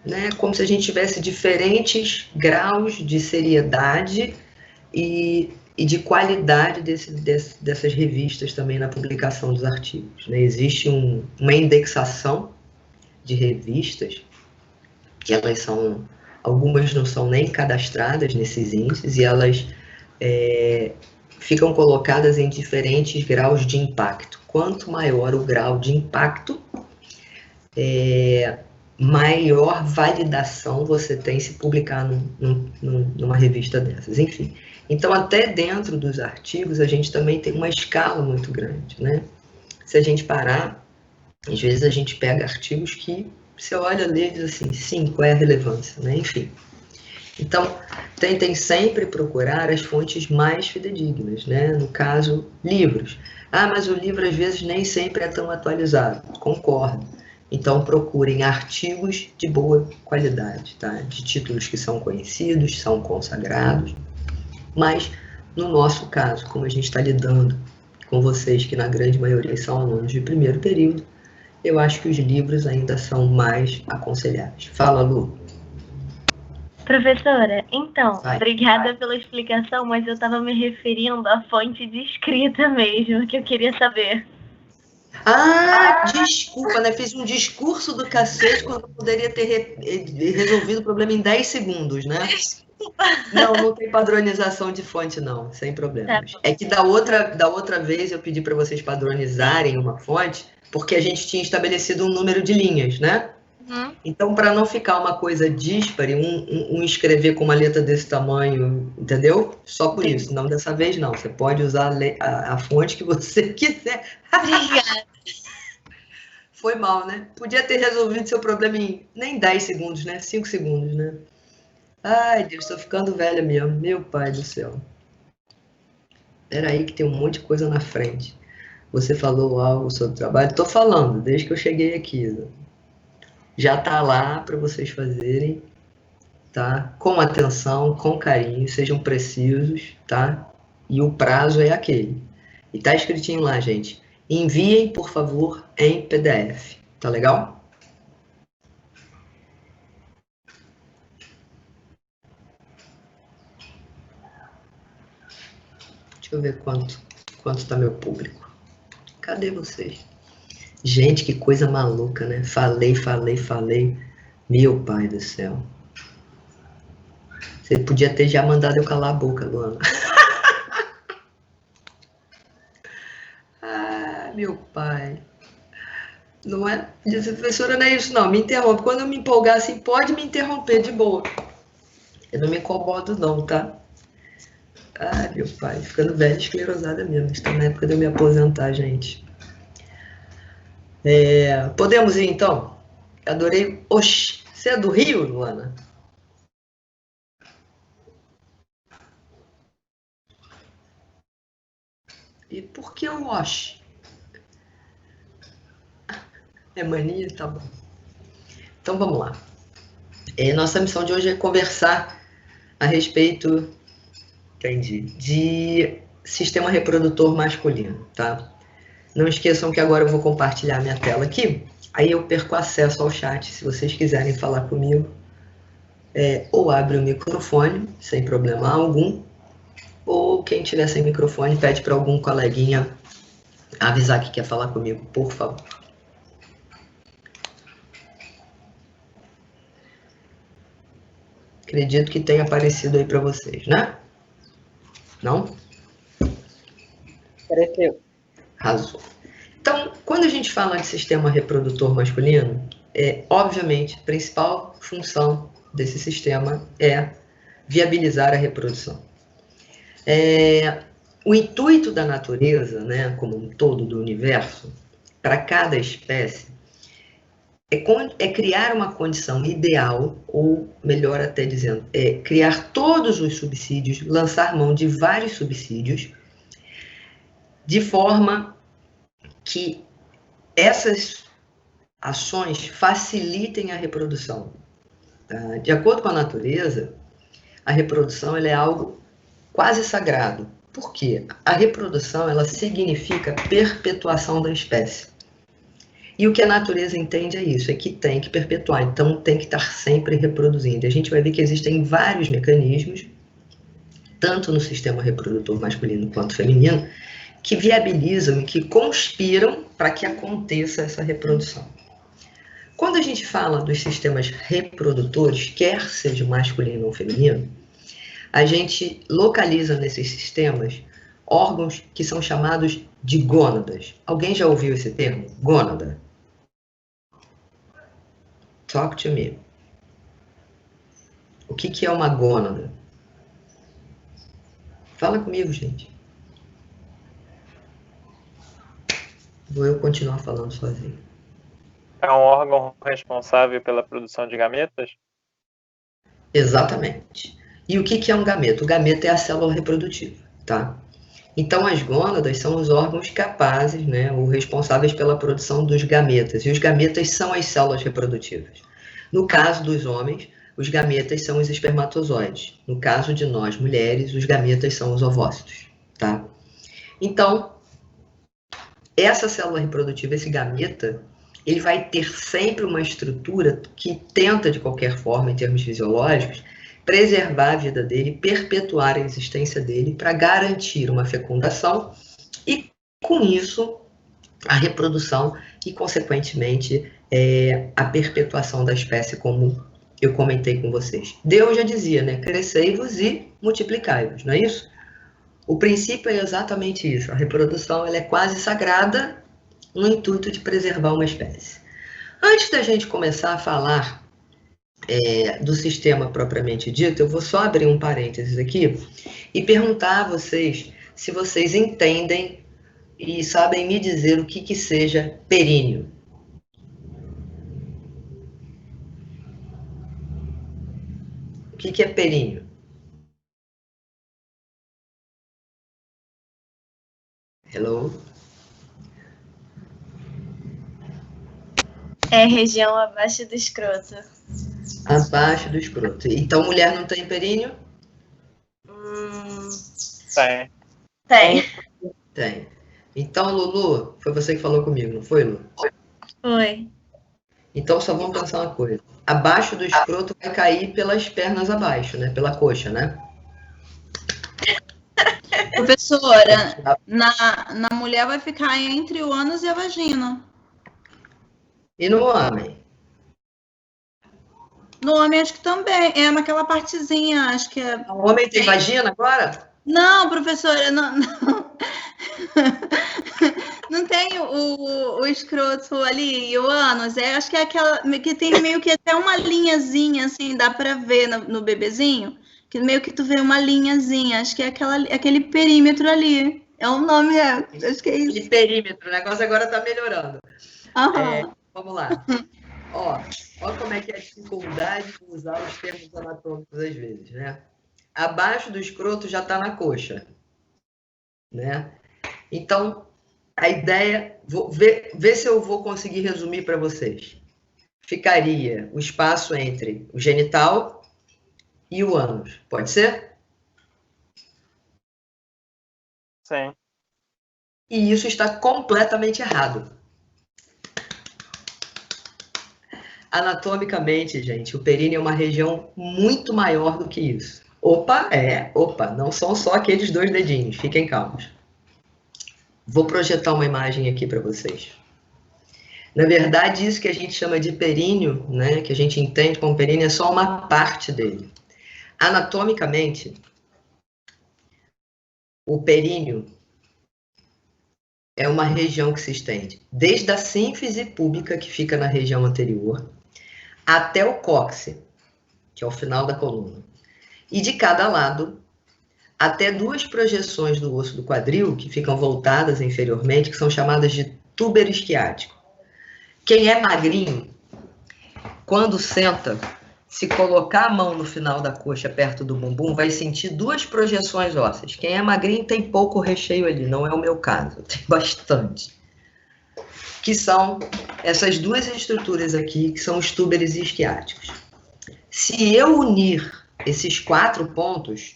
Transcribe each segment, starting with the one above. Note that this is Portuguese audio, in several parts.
né? Como se a gente tivesse diferentes graus de seriedade e de qualidade dessas revistas também na publicação dos artigos, né? Existe uma indexação de revistas, que elas são, algumas não são nem cadastradas nesses índices, e elas ficam colocadas em diferentes graus de impacto. Quanto maior o grau de impacto, maior validação você tem se publicar numa revista dessas. Enfim, então até dentro dos artigos a gente também tem uma escala muito grande, né? Se a gente parar, às vezes a gente pega artigos que você olha, lê e diz assim, sim, qual é a relevância, né? Enfim. Então, tentem sempre procurar as fontes mais fidedignas, né? No caso, livros. Ah, mas o livro às vezes nem sempre é tão atualizado. Concordo. Então, procurem artigos de boa qualidade, tá? De títulos que são conhecidos, são consagrados. Mas, no nosso caso, como a gente está lidando com vocês, que na grande maioria são alunos de primeiro período, eu acho que os livros ainda são mais aconselháveis. Fala, Lu. Professora, então, obrigada pela explicação, mas eu estava me referindo à fonte de escrita mesmo, que eu queria saber. Desculpa, né? Fiz um discurso do cacete quando eu poderia ter resolvido o problema em 10 segundos, né? Não tem padronização de fonte, não, sem problemas. É que da outra vez eu pedi para vocês padronizarem uma fonte, porque a gente tinha estabelecido um número de linhas, né? Então, para não ficar uma coisa díspare, um escrever com uma letra desse tamanho, entendeu? Só por isso. Não, dessa vez não. Você pode usar a fonte que você quiser. Obrigada. Foi mal, né? Podia ter resolvido seu problema em nem 10 segundos, né? 5 segundos, né? Ai, Deus, estou ficando velha mesmo. Meu pai do céu. Espera aí que tem um monte de coisa na frente. Você falou algo sobre o trabalho? Estou falando, desde que eu cheguei aqui. Já está lá para vocês fazerem, tá? Com atenção, com carinho, sejam precisos, tá? E o prazo é aquele. E tá escritinho lá, gente. Enviem, por favor, em PDF. Tá legal? Deixa eu ver quanto tá meu público. Cadê vocês? Gente, que coisa maluca, né? Falei. Meu pai do céu. Você podia ter já mandado eu calar a boca, Luana. Meu pai. Não é? Disse, professora, não é isso não, me interrompe. Quando eu me empolgar assim, pode me interromper de boa. Eu não me incomodo não, tá? Meu pai, ficando velha esclerosada mesmo. Está na época de eu me aposentar, gente. Podemos ir então? Adorei. Oxi, você é do Rio, Luana? E por que o oxi? É mania? Tá bom. Então vamos lá. Nossa missão de hoje é conversar a respeito, de sistema reprodutor masculino, tá? Não esqueçam que agora eu vou compartilhar minha tela aqui, aí eu perco acesso ao chat, se vocês quiserem falar comigo, ou abre o microfone, sem problema algum, ou quem tiver sem microfone pede para algum coleguinha avisar que quer falar comigo, por favor. Acredito que tenha aparecido aí para vocês, né? Não? Apareceu. Arrasou. Então, quando a gente fala de sistema reprodutor masculino, obviamente, a principal função desse sistema é viabilizar a reprodução. O intuito da natureza, né, como um todo do universo, para cada espécie, é criar uma condição ideal, ou melhor até dizendo, criar todos os subsídios, lançar mão de vários subsídios, de forma que essas ações facilitem a reprodução. De acordo com a natureza, a reprodução ela é algo quase sagrado. Por quê? A reprodução ela significa perpetuação da espécie. E o que a natureza entende é isso, é que tem que perpetuar, então tem que estar sempre reproduzindo. E a gente vai ver que existem vários mecanismos, tanto no sistema reprodutor masculino quanto feminino, que viabilizam e que conspiram para que aconteça essa reprodução. Quando a gente fala dos sistemas reprodutores, quer seja masculino ou feminino, a gente localiza nesses sistemas órgãos que são chamados de gônadas. Alguém já ouviu esse termo? Gônada. Talk to me. O que é uma gônada? Fala comigo, gente. Vou eu continuar falando sozinho. É um órgão responsável pela produção de gametas? Exatamente. E o que é um gameta? O gameta é a célula reprodutiva, tá? Então, as gônadas são os órgãos capazes, né, ou responsáveis pela produção dos gametas. E os gametas são as células reprodutivas. No caso dos homens, os gametas são os espermatozoides. No caso de nós, mulheres, os gametas são os ovócitos, tá? Então, essa célula reprodutiva, esse gameta, ele vai ter sempre uma estrutura que tenta, de qualquer forma, em termos fisiológicos, preservar a vida dele, perpetuar a existência dele para garantir uma fecundação e, com isso, a reprodução e, consequentemente, a perpetuação da espécie, como eu comentei com vocês. Deus já dizia, né? Crescei-vos e multiplicai-vos, não é isso? O princípio é exatamente isso. A reprodução ela é quase sagrada no intuito de preservar uma espécie. Antes da gente começar a falar do sistema propriamente dito, eu vou só abrir um parênteses aqui e perguntar a vocês se vocês entendem e sabem me dizer o que seja períneo. O que é períneo? Hello? É região abaixo do escroto. Abaixo do escroto. Então, mulher não tem períneo? Tem. Tem. Tem. Então, Lulu, foi você que falou comigo, não foi, Lu? Foi. Então, só vamos pensar uma coisa. Abaixo do escroto vai cair pelas pernas abaixo, né? Pela coxa, né? Professora, na mulher vai ficar entre o ânus e a vagina. E no homem? No homem, acho que também. É naquela partezinha, acho que é. O homem tem vagina agora? Não, professora, não. Não tem o escroto ali e o ânus. Acho que é aquela que tem meio que até uma linhazinha, assim, dá pra ver no bebezinho. Que meio que tu vê uma linhazinha. Acho que é aquele perímetro ali. É o nome, acho que é isso. Aquele perímetro, o negócio agora tá melhorando. Vamos lá. Ó como é que é a dificuldade de usar os termos anatômicos às vezes, né? Abaixo do escroto já está na coxa, né? Então, a ideia, vou ver se eu vou conseguir resumir para vocês. Ficaria o espaço entre o genital e o ânus, pode ser? Sim. E isso está completamente errado. Anatomicamente, gente, o períneo é uma região muito maior do que isso. Opa, não são só aqueles 2 dedinhos, fiquem calmos. Vou projetar uma imagem aqui para vocês. Na verdade, isso que a gente chama de períneo, né, que a gente entende como períneo, é só uma parte dele. Anatomicamente, o períneo é uma região que se estende desde a sínfise púbica, que fica na região anterior, até o cóccix, que é o final da coluna. E de cada lado, até 2 projeções do osso do quadril, que ficam voltadas inferiormente, que são chamadas de túbero isquiático. Quem é magrinho, quando senta, se colocar a mão no final da coxa, perto do bumbum, vai sentir 2 projeções ósseas. Quem é magrinho tem pouco recheio ali, não é o meu caso, tem bastante. Que são essas 2 estruturas aqui, que são os túberos isquiáticos. Se eu unir esses 4 pontos,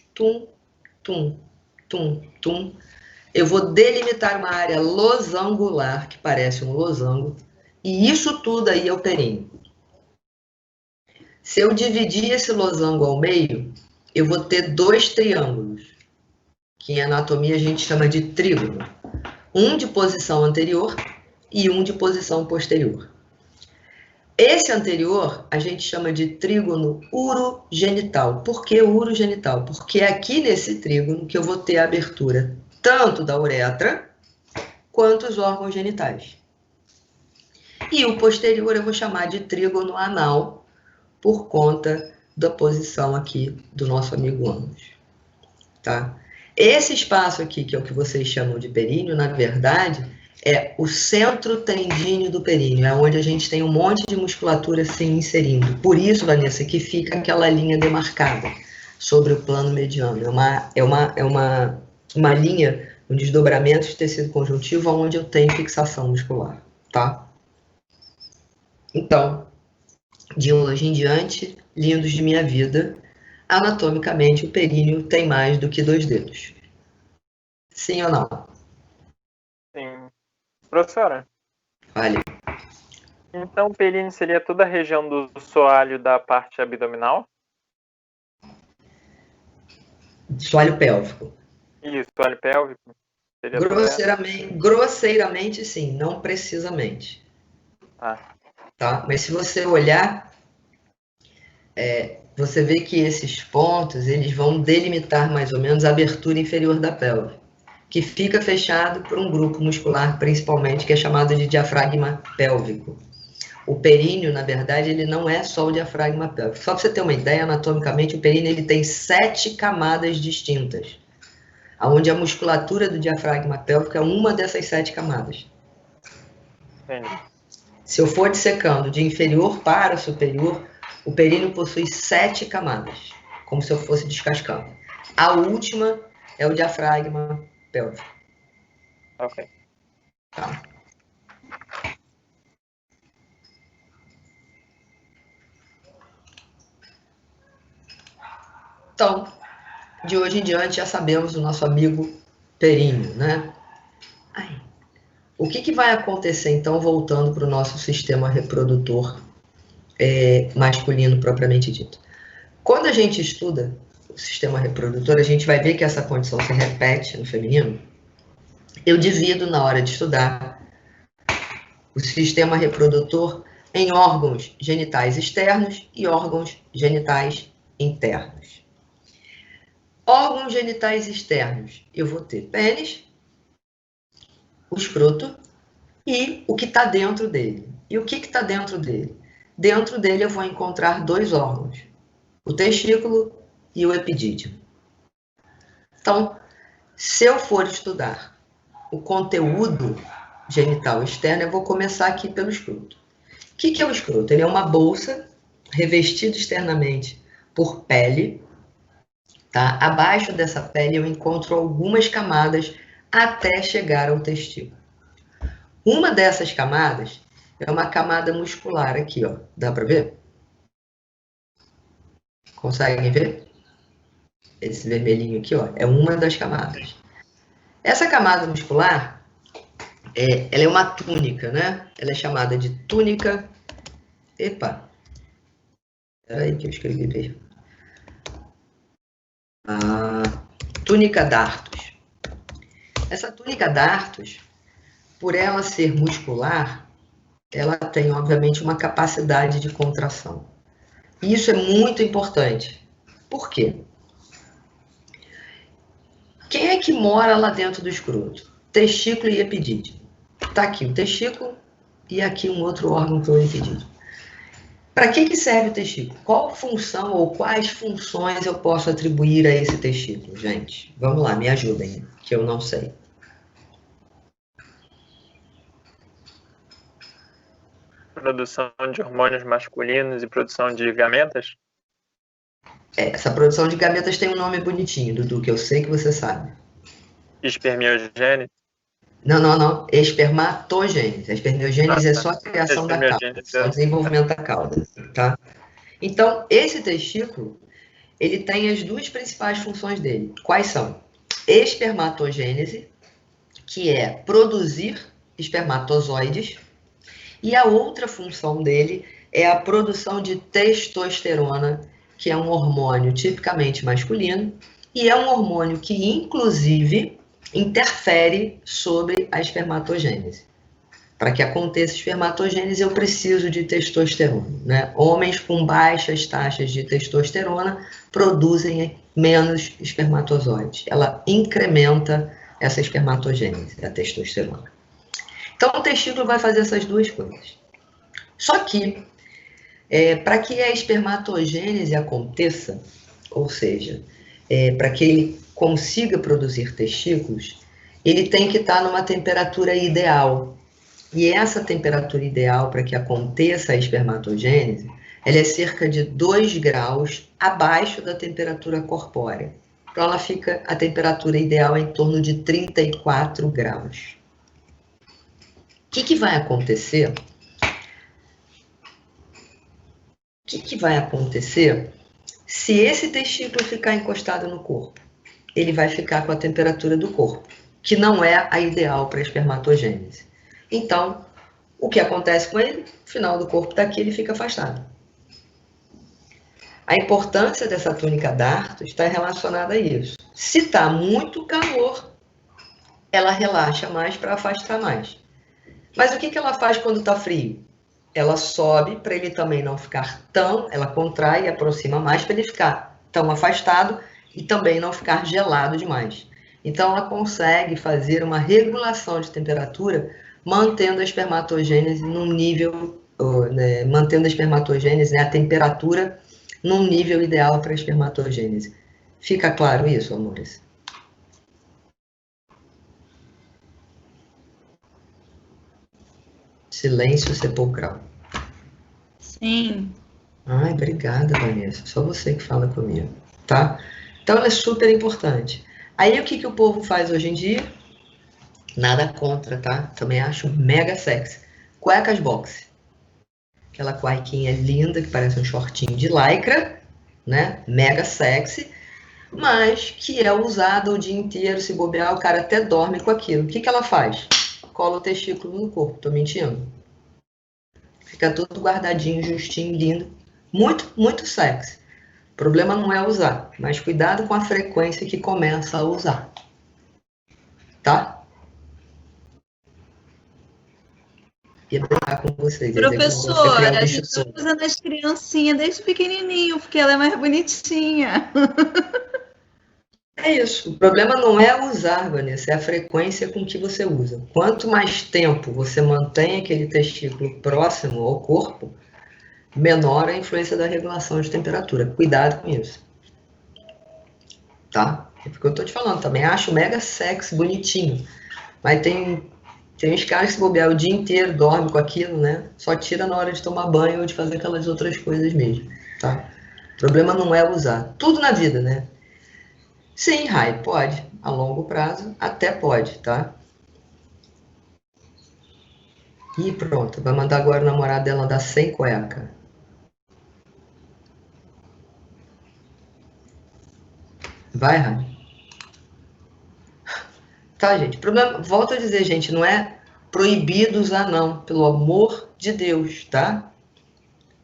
eu vou delimitar uma área losangular, que parece um losango, E isso tudo aí é o períneo. Se eu dividir esse losango ao meio, eu vou ter 2 triângulos, que em anatomia a gente chama de trígono. Um de posição anterior e um de posição posterior. Esse anterior a gente chama de trígono urogenital. Por que urogenital? Porque é aqui nesse trígono que eu vou ter a abertura tanto da uretra quanto os órgãos genitais. E o posterior eu vou chamar de trígono anal, por conta da posição aqui do nosso amigo ânus, tá? Esse espaço aqui, que é o que vocês chamam de períneo, na verdade, é o centro tendíneo do períneo, é onde a gente tem um monte de musculatura se inserindo. Por isso, Vanessa, que fica aquela linha demarcada sobre o plano mediano. É uma linha, um desdobramento de tecido conjuntivo onde eu tenho fixação muscular, tá? Então, de hoje em diante, lindos de minha vida, anatomicamente o períneo tem mais do que 2 dedos. Sim ou não? Sim. Professora, Vale. então o períneo seria toda a região do soalho da parte abdominal? Soalho pélvico. Isso, soalho pélvico? Seria Grosseiramente, sim, não precisamente. Tá? Mas se você olhar, você vê que esses pontos eles vão delimitar mais ou menos a abertura inferior da pelve, que fica fechado por um grupo muscular, principalmente, que é chamado de diafragma pélvico. O períneo, na verdade, ele não é só o diafragma pélvico. Só para você ter uma ideia, anatomicamente, o períneo ele tem 7 camadas distintas, onde a musculatura do diafragma pélvico é uma dessas 7 camadas. Entendi. Se eu for dissecando de inferior para superior, o períneo possui 7 camadas, como se eu fosse descascando. A última é o diafragma pélvico. Ok. Tá. Então, de hoje em diante já sabemos o nosso amigo períneo, né? O que vai acontecer, então, voltando para o nosso sistema reprodutor masculino propriamente dito? Quando a gente estuda o sistema reprodutor, a gente vai ver que essa condição se repete no feminino. Eu divido, na hora de estudar, o sistema reprodutor em órgãos genitais externos e órgãos genitais internos. Órgãos genitais externos, eu vou ter pênis, o escroto e o que está dentro dele. E o que está dentro dele? Dentro dele eu vou encontrar 2 órgãos, o testículo e o epidídimo. Então, se eu for estudar o conteúdo genital externo, eu vou começar aqui pelo escroto. O que é o escroto? Ele é uma bolsa revestida externamente por pele. Tá? Abaixo dessa pele eu encontro algumas camadas até chegar ao testículo. Uma dessas camadas é uma camada muscular aqui, ó. Dá para ver? Conseguem ver? Esse vermelhinho aqui, ó, é uma das camadas. Essa camada muscular, ela é uma túnica, né? Ela é chamada de túnica... Epa! Peraí que eu escrevi bem. Túnica dartos. Essa túnica dartos, por ela ser muscular, ela tem, obviamente, uma capacidade de contração. E isso é muito importante. Por quê? Quem é que mora lá dentro do escroto? Testículo e epidídimo. Está aqui o testículo e aqui um outro órgão que é o epidídimo. Para que serve o testículo? Qual função ou quais funções eu posso atribuir a esse testículo, gente? Vamos lá, me ajudem, que eu não sei. Produção de hormônios masculinos e produção de gametas? Essa produção de gametas tem um nome bonitinho, Dudu, que eu sei que você sabe. Espermiogênese? Não. Espermatogênese. A espermiogênese é só a criação da cauda, só o desenvolvimento da cauda, tá? Então, esse testículo, ele tem as 2 principais funções dele. Quais são? Espermatogênese, que é produzir espermatozoides, E a outra função dele é a produção de testosterona, que é um hormônio tipicamente masculino, e é um hormônio que, inclusive, interfere sobre a espermatogênese. Para que aconteça espermatogênese, eu preciso de testosterona, né? Homens com baixas taxas de testosterona produzem menos espermatozoides. Ela incrementa essa espermatogênese, a testosterona. Então, o testículo vai fazer essas duas coisas. Só que, para que a espermatogênese aconteça, ou seja, para que ele consiga produzir testículos, ele tem que estar numa temperatura ideal. E essa temperatura ideal para que aconteça a espermatogênese, ela é cerca de 2 graus abaixo da temperatura corpórea. Então, a temperatura ideal é em torno de 34 graus. O que vai acontecer? O que vai acontecer se esse testículo ficar encostado no corpo? Ele vai ficar com a temperatura do corpo, que não é a ideal para a espermatogênese. Então, o que acontece com ele? O final do corpo está aqui, ele fica afastado. A importância dessa túnica Dartos está relacionada a isso. Se está muito calor, ela relaxa mais para afastar mais. Mas o que ela faz quando está frio? Ela sobe para ele também não ficar tão... Ela contrai e aproxima mais para ele ficar tão afastado e também não ficar gelado demais. Então, ela consegue fazer uma regulação de temperatura mantendo a espermatogênese num nível... mantendo a espermatogênese, a temperatura num nível ideal para a espermatogênese. Fica claro isso, amores? Silêncio sepulcral. Sim. Ai, obrigada, Vanessa. Só você que fala comigo, tá? Então, ela é super importante. Aí, o que o povo faz hoje em dia? Nada contra, tá? Também acho mega sexy. Cuecas boxe. Aquela cuequinha linda, que parece um shortinho de lycra, né? Mega sexy, mas que é usada o dia inteiro, se bobear, o cara até dorme com aquilo. O que ela faz? Cola o testículo no corpo, tô mentindo. Fica tudo guardadinho, justinho, lindo. Muito, muito sexy. O problema não é usar, mas cuidado com a frequência que começa a usar. Tá? Ia brincar com vocês. Professora, a gente está usando as criancinhas desde pequenininho, porque ela é mais bonitinha. É isso. O problema não é usar, Vanessa, é a frequência com que você usa. Quanto mais tempo você mantém aquele testículo próximo ao corpo, menor a influência da regulação de temperatura. Cuidado com isso. Tá? É porque eu tô te falando, também acho mega sexy, bonitinho. Mas tem uns caras que se bobear o dia inteiro, dorme com aquilo, né? Só tira na hora de tomar banho ou de fazer aquelas outras coisas mesmo, tá? O problema não é usar. Tudo na vida, né? Sim, Rai, pode. A longo prazo, até pode, tá? E pronto, vai mandar agora o namorado dela andar sem cueca. Vai, Rai. Tá, gente? Problema, volto a dizer, gente, não é proibido usar, não. Pelo amor de Deus, tá?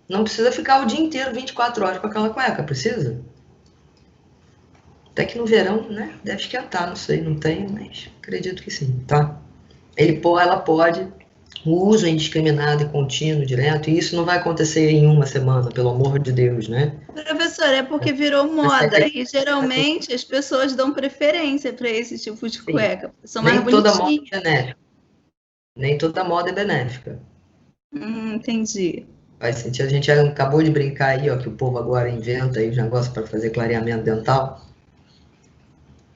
Não precisa ficar o dia inteiro, 24 horas com aquela cueca, precisa? Até que no verão, né? Deve esquentar, não sei, não tem, mas acredito que sim, tá? Ela pode, o uso indiscriminado e contínuo, direto, e isso não vai acontecer em uma semana, pelo amor de Deus, né? Professor, é porque virou moda e geralmente as pessoas dão preferência para esse tipo de cueca. São mais bonitinhas. Nem toda moda é benéfica. Nem toda moda é benéfica. Entendi. Faz sentido. A gente acabou de brincar aí, ó, que o povo agora inventa aí os negócios para fazer clareamento dental.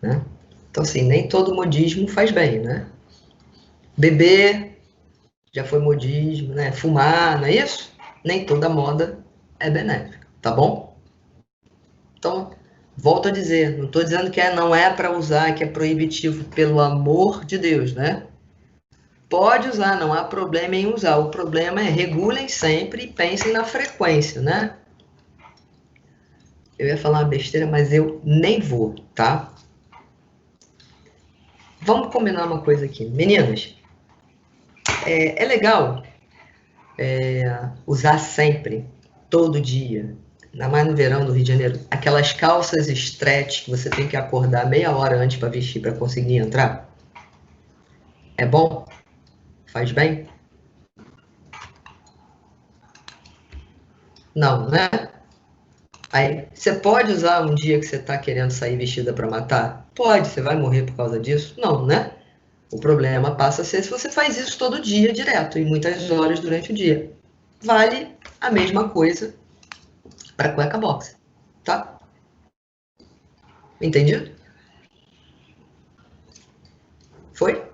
Né? Então, assim, nem todo modismo faz bem, né? Beber já foi modismo, né? Fumar, não é isso? Nem toda moda é benéfica, tá bom? Então, volto a dizer, não estou dizendo que não é para usar, que é proibitivo, pelo amor de Deus, né? Pode usar, não há problema em usar. O problema é regulem sempre e pensem na frequência, né? Eu ia falar uma besteira, mas eu nem vou, tá? Vamos combinar uma coisa aqui. Meninas, é legal usar sempre, todo dia, ainda mais no verão do Rio de Janeiro, aquelas calças stretch que você tem que acordar meia hora antes para vestir para conseguir entrar? É bom? Faz bem? Não, né? Aí, você pode usar um dia que você está querendo sair vestida para matar? Pode, você vai morrer por causa disso? Não, né? O problema passa a ser se você faz isso todo dia, direto, e muitas horas durante o dia. Vale a mesma coisa para cueca boxer, tá? Entendido? Foi?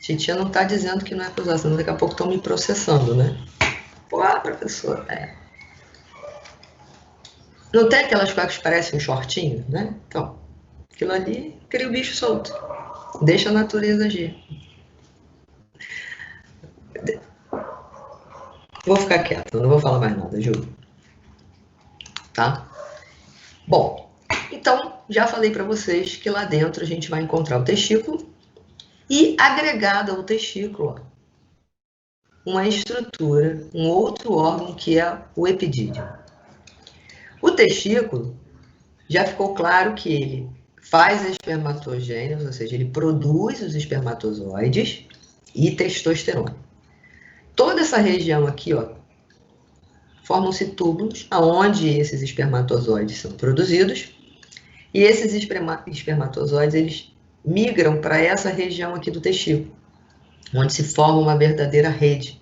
Titia não está dizendo que não é para usar, senão daqui a pouco estão me processando, né? Pô, professor, Não tem aquelas cuecas que parecem um shortinho, né? Então, aquilo ali cria o bicho solto. Deixa a natureza agir. Vou ficar quieto, não vou falar mais nada, juro. Tá? Bom, então, já falei para vocês que lá dentro a gente vai encontrar o testículo e agregado ao testículo, uma estrutura, um outro órgão que é o epidídimo. O testículo, já ficou claro que ele faz a espermatogênese, ou seja, ele produz os espermatozoides e testosterona. Toda essa região aqui, ó, formam-se túbulos aonde esses espermatozoides são produzidos e esses espermatozoides eles migram para essa região aqui do testículo, onde se forma uma verdadeira rede.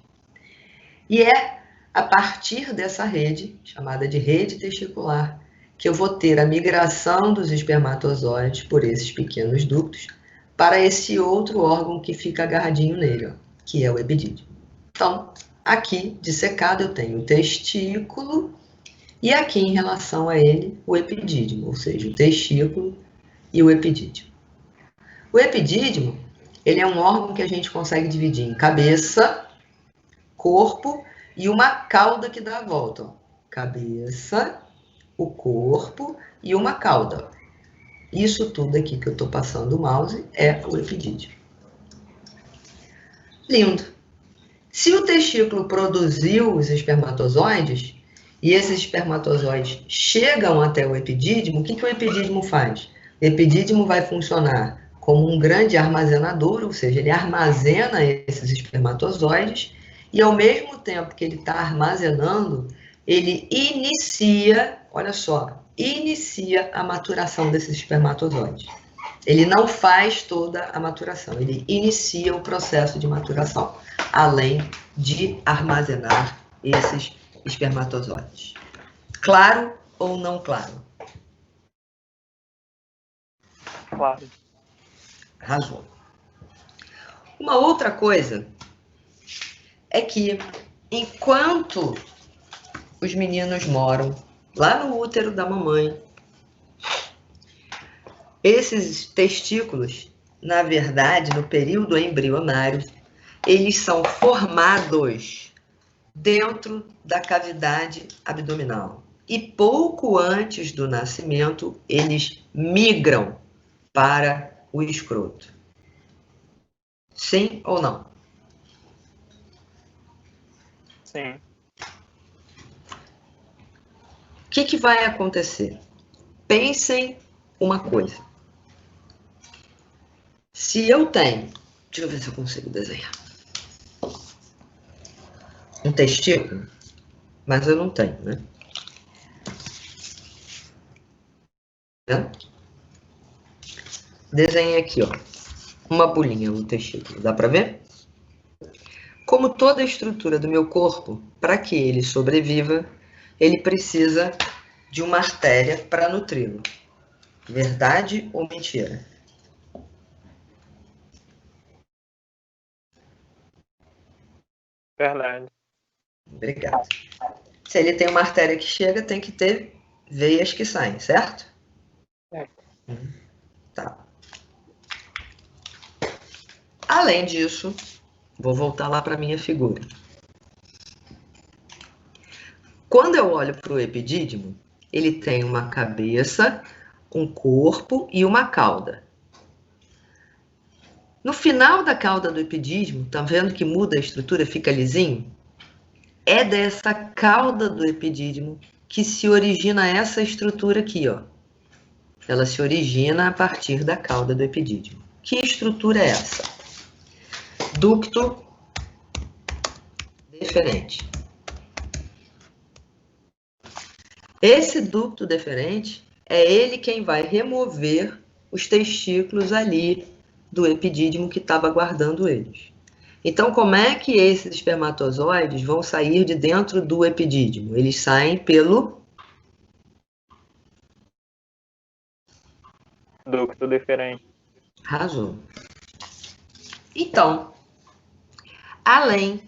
E é a partir dessa rede, chamada de rede testicular, que eu vou ter a migração dos espermatozoides por esses pequenos ductos para esse outro órgão que fica agarradinho nele, ó, que é o epidídimo. Então, aqui, dissecado, eu tenho o testículo e aqui, em relação a ele, o epidídimo, ou seja, o testículo e o epidídimo. O epidídimo, ele é um órgão que a gente consegue dividir em cabeça, corpo e uma cauda que dá a volta. Ó. Cabeça, o corpo e uma cauda. Isso tudo aqui que eu estou passando o mouse é o epidídimo. Lindo. Se o testículo produziu os espermatozoides e esses espermatozoides chegam até o epidídimo, o que o epidídimo faz? O epidídimo vai funcionar como um grande armazenador, ou seja, ele armazena esses espermatozoides e ao mesmo tempo que ele está armazenando, ele inicia, olha só, inicia a maturação desses espermatozoides. Ele não faz toda a maturação, ele inicia o processo de maturação, além de armazenar esses espermatozoides. Claro ou não claro? Claro. Arrasou. Uma outra coisa é que, enquanto os meninos moram lá no útero da mamãe, esses testículos, na verdade, no período embrionário, eles são formados dentro da cavidade abdominal. E pouco antes do nascimento, eles migram para o escroto. Sim ou não? Sim. O que vai acontecer? Pensem uma coisa. Se eu tenho, deixa eu ver se eu consigo desenhar, um testículo, mas eu não tenho, né? Desenhei aqui, ó, uma bolinha no testículo, dá para ver? Como toda a estrutura do meu corpo, para que ele sobreviva, ele precisa de uma artéria para nutri-lo. Verdade ou mentira? Verdade. Obrigado. Se ele tem uma artéria que chega, tem que ter veias que saem, certo? Certo. Tá. Além disso, vou voltar lá para a minha figura. Quando eu olho para o epidídimo, ele tem uma cabeça, um corpo e uma cauda. No final da cauda do epidídimo, tá vendo que muda a estrutura, fica lisinho? É dessa cauda do epidídimo que se origina essa estrutura aqui, ó. Ela se origina a partir da cauda do epidídimo. Que estrutura é essa? Ducto deferente. Esse ducto deferente é ele quem vai remover os testículos ali do epidídimo que estava guardando eles. Então, como é que esses espermatozoides vão sair de dentro do epidídimo? Eles saem pelo ducto deferente. Arrasou. Então, além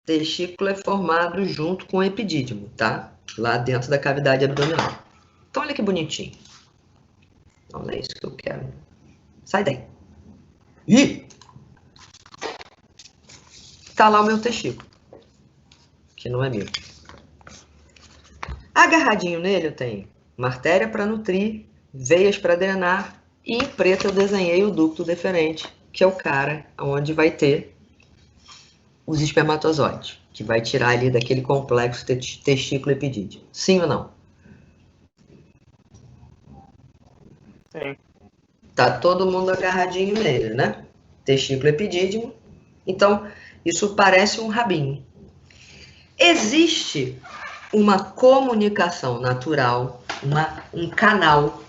testículo é formado junto com o epidídimo, tá? Lá dentro da cavidade abdominal. Então, olha que bonitinho. Não é isso que eu quero. Sai daí. Ih! Tá lá o meu testículo, que não é meu. Agarradinho nele eu tenho uma artéria para nutrir, veias para drenar e em preto eu desenhei o ducto deferente, que é o cara onde vai ter os espermatozoides, que vai tirar ali daquele complexo testículo epidídimo. Sim ou não? Sim. Tá todo mundo agarradinho nele, né? Testículo epidídimo. Então, isso parece um rabinho. Existe uma comunicação natural, um canal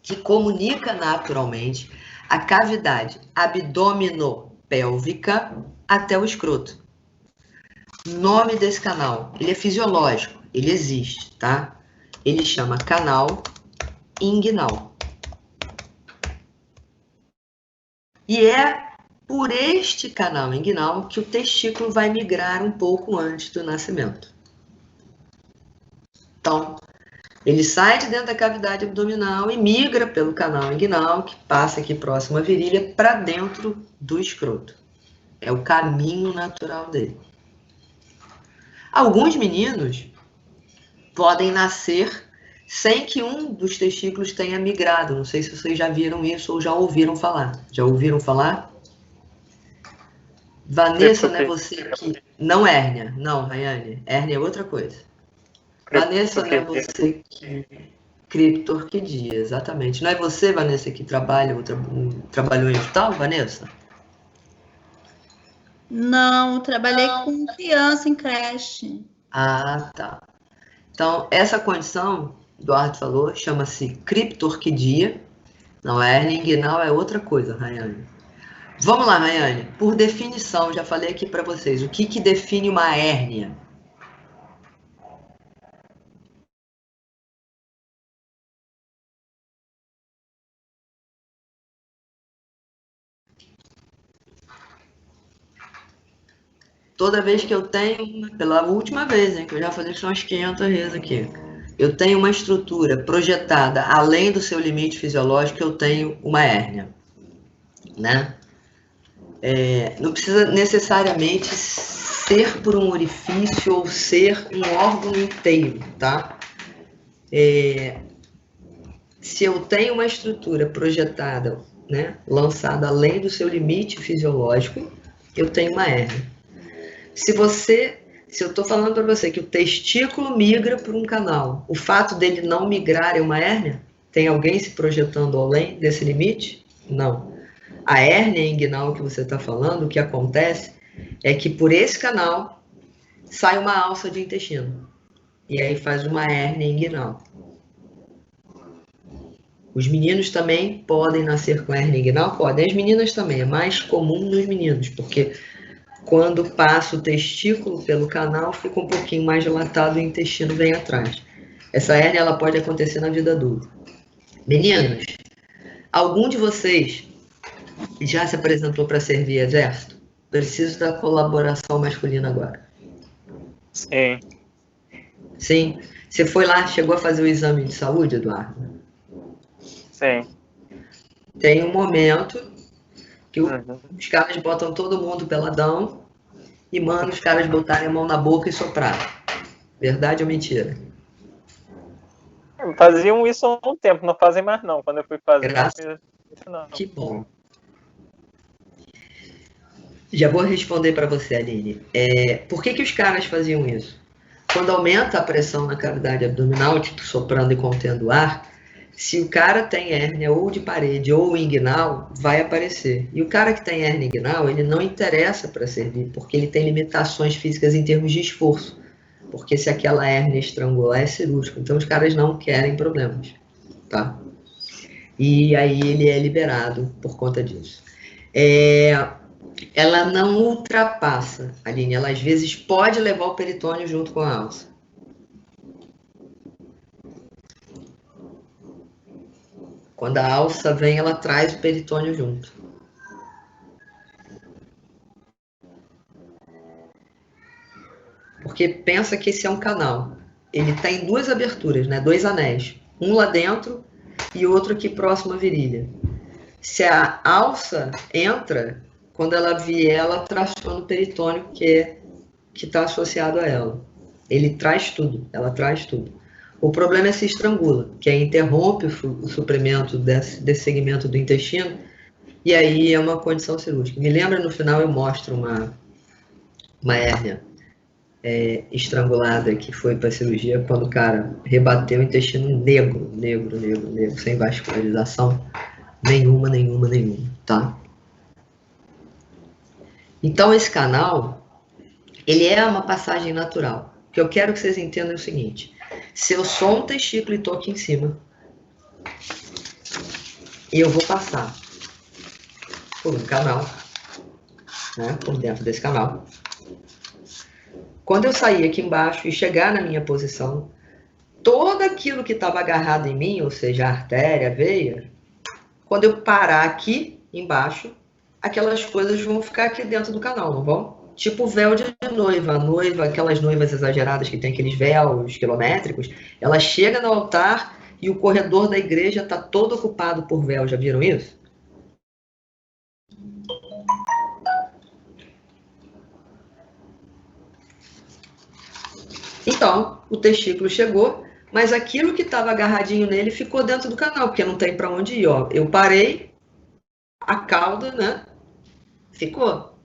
que comunica naturalmente a cavidade abdominopélvica até o escroto. O nome desse canal, ele é fisiológico, ele existe, tá? Ele chama canal inguinal. E é por este canal inguinal que o testículo vai migrar um pouco antes do nascimento. Então, ele sai de dentro da cavidade abdominal e migra pelo canal inguinal, que passa aqui próximo à virilha, para dentro do escroto. É o caminho natural dele. Alguns meninos podem nascer sem que um dos testículos tenha migrado. Não sei se vocês já viram isso ou já ouviram falar. Já ouviram falar? Vanessa, não é você que... Não hérnia. Não, Rayane. Hérnia é outra coisa. Vanessa, não é você que... Criptorquidia, exatamente. Não é você, Vanessa, que trabalha trabalhou em hospital, Vanessa? Não, trabalhei com criança em creche. Ah, tá. Então, essa condição, Eduardo falou, chama-se criptorquidia. Não, a hérnia inguinal é outra coisa, Rayane. Vamos lá, Rayane. Por definição, já falei aqui para vocês, o que define uma hérnia? Toda vez que eu tenho, pela última vez, que eu já falei isso umas 500 vezes aqui, eu tenho uma estrutura projetada além do seu limite fisiológico, eu tenho uma hérnia, né? Não precisa necessariamente ser por um orifício ou ser um órgão inteiro, tá? Se eu tenho uma estrutura projetada, né, lançada além do seu limite fisiológico, eu tenho uma hérnia. Se eu estou falando para você que o testículo migra por um canal, o fato dele não migrar é uma hérnia? Tem alguém se projetando além desse limite? Não. A hérnia inguinal que você está falando, o que acontece é que por esse canal sai uma alça de intestino. E aí faz uma hérnia inguinal. Os meninos também podem nascer com hérnia inguinal? Podem. As meninas também. É mais comum nos meninos, porque quando passa o testículo pelo canal, fica um pouquinho mais dilatado e o intestino vem atrás. Essa hérnia ela pode acontecer na vida adulta. Meninos, algum de vocês já se apresentou para servir exército? Preciso da colaboração masculina agora. Sim. Sim? Você foi lá, chegou a fazer o exame de saúde, Eduardo? Sim. Tem um momento que os caras botam todo mundo peladão e mandam os caras botarem a mão na boca e soprar. Verdade ou mentira? Faziam isso há um tempo, não fazem mais não. Quando eu fui fazer, Graças. não fiz isso não. Que bom. Já vou responder para você, Aline. Por que os caras faziam isso? Quando aumenta a pressão na cavidade abdominal, tipo soprando e contendo ar, se o cara tem hérnia ou de parede ou inguinal, vai aparecer. E o cara que tem hérnia inguinal, ele não interessa para servir, porque ele tem limitações físicas em termos de esforço. Porque se aquela hérnia estrangular, é cirúrgico. Então os caras não querem problemas, tá? E aí ele é liberado por conta disso. Ela não ultrapassa, Aline, ela às vezes pode levar o peritônio junto com a alça. Quando a alça vem, ela traz o peritônio junto. Porque pensa que esse é um canal. Ele tem duas aberturas, né? 2 anéis. Um lá dentro e outro aqui próximo à virilha. Se a alça entra, quando ela vier, ela traciona o peritônio que está associado a ela. Ele traz tudo, ela traz tudo. O problema é se estrangula, que aí interrompe o suprimento desse segmento do intestino, e aí é uma condição cirúrgica. Me lembra, no final eu mostro uma hérnia estrangulada que foi para cirurgia quando o cara rebateu o intestino negro, sem vascularização nenhuma, tá? Então esse canal, ele é uma passagem natural. O que eu quero que vocês entendam é o seguinte: se eu sou um testículo e estou aqui em cima, eu vou passar por um canal, né, por dentro desse canal. Quando eu sair aqui embaixo e chegar na minha posição, todo aquilo que estava agarrado em mim, ou seja, a artéria, a veia, quando eu parar aqui embaixo, aquelas coisas vão ficar aqui dentro do canal, não vão? Tipo véu de noiva, aquelas noivas exageradas que tem aqueles véus quilométricos, ela chega no altar e o corredor da igreja está todo ocupado por véu, já viram isso? Então, o testículo chegou, mas aquilo que estava agarradinho nele ficou dentro do canal, porque não tem para onde ir, ó. Eu parei, a cauda, né, ficou.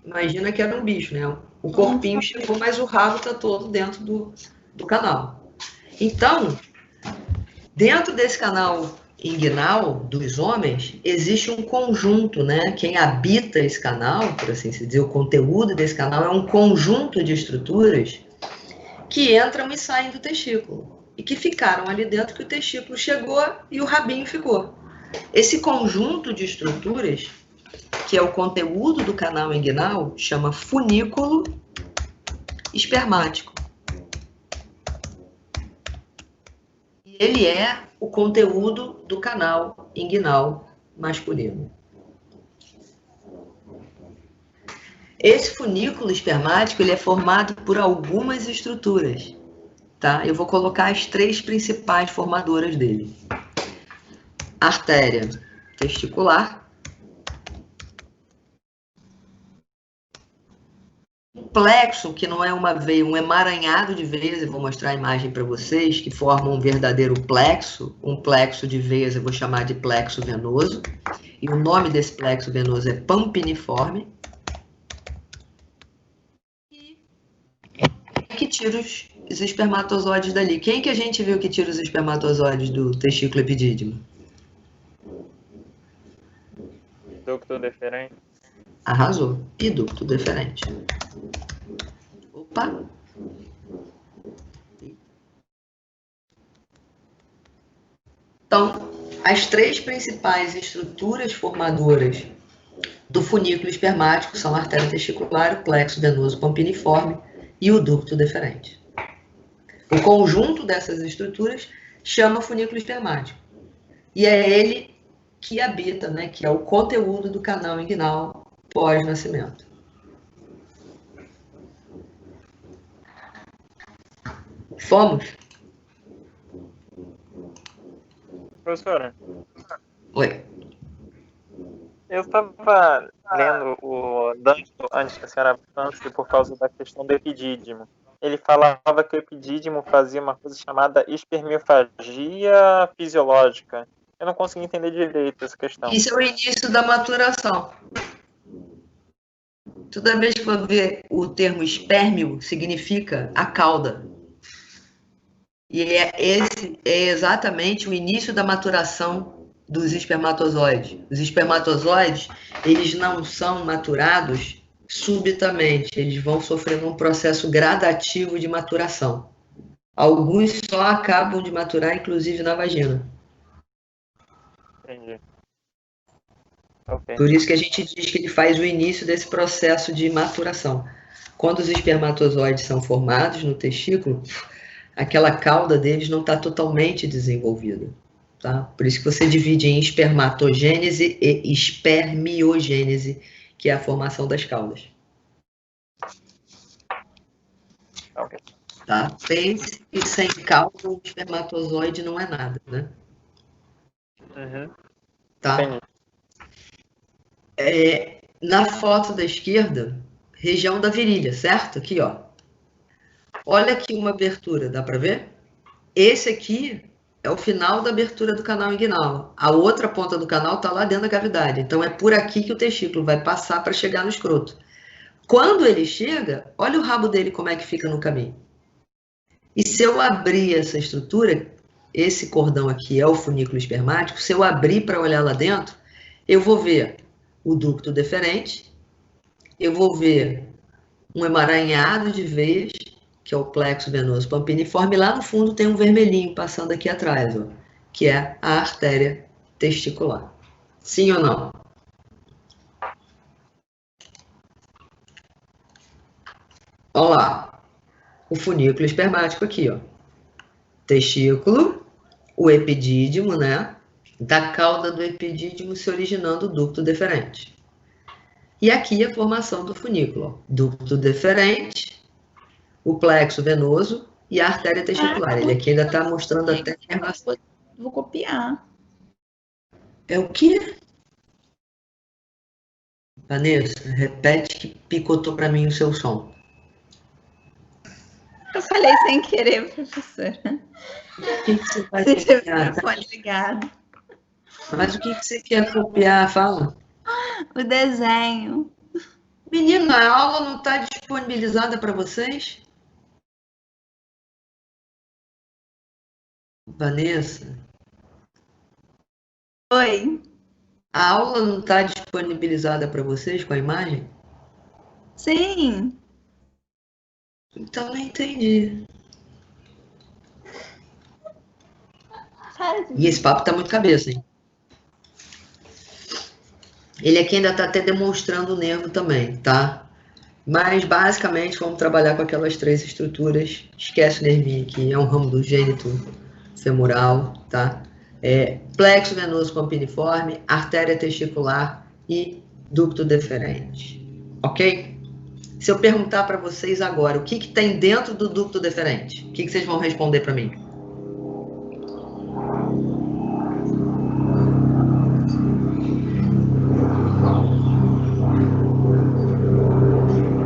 Imagina que era um bicho, né? O corpinho chegou, mas o rabo está todo dentro do canal. Então, dentro desse canal inguinal dos homens, existe um conjunto, né? Quem habita esse canal, por assim se dizer, o conteúdo desse canal é um conjunto de estruturas que entram e saem do testículo e que ficaram ali dentro, que o testículo chegou e o rabinho ficou. Esse conjunto de estruturas, que é o conteúdo do canal inguinal, chama funículo espermático. E ele é o conteúdo do canal inguinal masculino. Esse funículo espermático, ele é formado por algumas estruturas, tá? Eu vou colocar as 3 principais formadoras dele. Artéria testicular, um plexo, que não é uma veia, um emaranhado de veias, eu vou mostrar a imagem para vocês, que formam um verdadeiro plexo. Um plexo de veias eu vou chamar de plexo venoso, e o nome desse plexo venoso é pampiniforme. Que tira os espermatozoides dali. Quem que a gente viu que tira os espermatozoides do testículo epidídimo? Ducto deferente. Arrasou. E ducto deferente. Opa! Então, as 3 principais estruturas formadoras do funículo espermático são a artéria testicular, o plexo venoso pampiniforme e o ducto deferente. O conjunto dessas estruturas chama funículo espermático. E é ele que habita, né, que é o conteúdo do canal inguinal pós-nascimento. Fomos? Professora, Oi. eu estava lendo o Dante antes que a senhora avance por causa da questão do epidídimo. ele falava que o epidídimo fazia uma coisa chamada espermiofagia fisiológica. Eu não consegui entender direito essa questão. Isso é o início da maturação. Toda vez que você vê o termo espérmio, significa a cauda. E esse é exatamente o início da maturação dos espermatozoides. Os espermatozoides, eles não são maturados subitamente, eles vão sofrendo um processo gradativo de maturação. Alguns só acabam de maturar, inclusive na vagina. Entendi. Okay. Por isso que a gente diz que ele faz o início desse processo de maturação. Quando os espermatozoides são formados no testículo, aquela cauda deles não está totalmente desenvolvida. Tá? Por isso que você divide em espermatogênese e espermiogênese, que é a formação das caudas. Okay. Tá? Pense que sem cauda o espermatozoide não é nada, né? Uhum. Tá? Na foto da esquerda, região da virilha, certo? Aqui, ó. Olha aqui uma abertura, dá para ver? Esse aqui é o final da abertura do canal inguinal. A outra ponta do canal está lá dentro da cavidade. Então, é por aqui que o testículo vai passar para chegar no escroto. Quando ele chega, olha o rabo dele como é que fica no caminho. E se eu abrir essa estrutura, esse cordão aqui é o funículo espermático, se eu abrir para olhar lá dentro, eu vou ver o ducto deferente, eu vou ver um emaranhado de veias, que é o plexo venoso pampiniforme, e lá no fundo tem um vermelhinho passando aqui atrás, ó, que é a artéria testicular. Sim ou não? Olha lá, o funículo espermático aqui, ó. Testículo, o epidídimo, né? Da cauda do epidídimo se originando o ducto deferente. E aqui a formação do funículo, ó. Ducto deferente, o plexo venoso e a artéria testicular. Ele aqui ainda está mostrando até a relação. Vou copiar. É o quê? Vanessa, repete que picotou para mim o seu som. Eu falei sem querer, professora. O que você vai Deixa o copiar? microfone ligado. Mas o que você quer copiar? Fala. O desenho. Menina, a aula não está disponibilizada para vocês? Vanessa? Oi? A aula não está disponibilizada para vocês com a imagem? Sim. Então não entendi. E esse papo tá muito cabeça, hein? Ele aqui ainda tá até demonstrando o nervo também, tá? Mas basicamente vamos trabalhar com aquelas três estruturas. Esquece o nervinho aqui, é um ramo do gênito femoral, tá? Plexo venoso pampiniforme, artéria testicular e ducto deferente. Ok? Se eu perguntar para vocês agora o que tem dentro do ducto deferente, o que vocês vão responder para mim?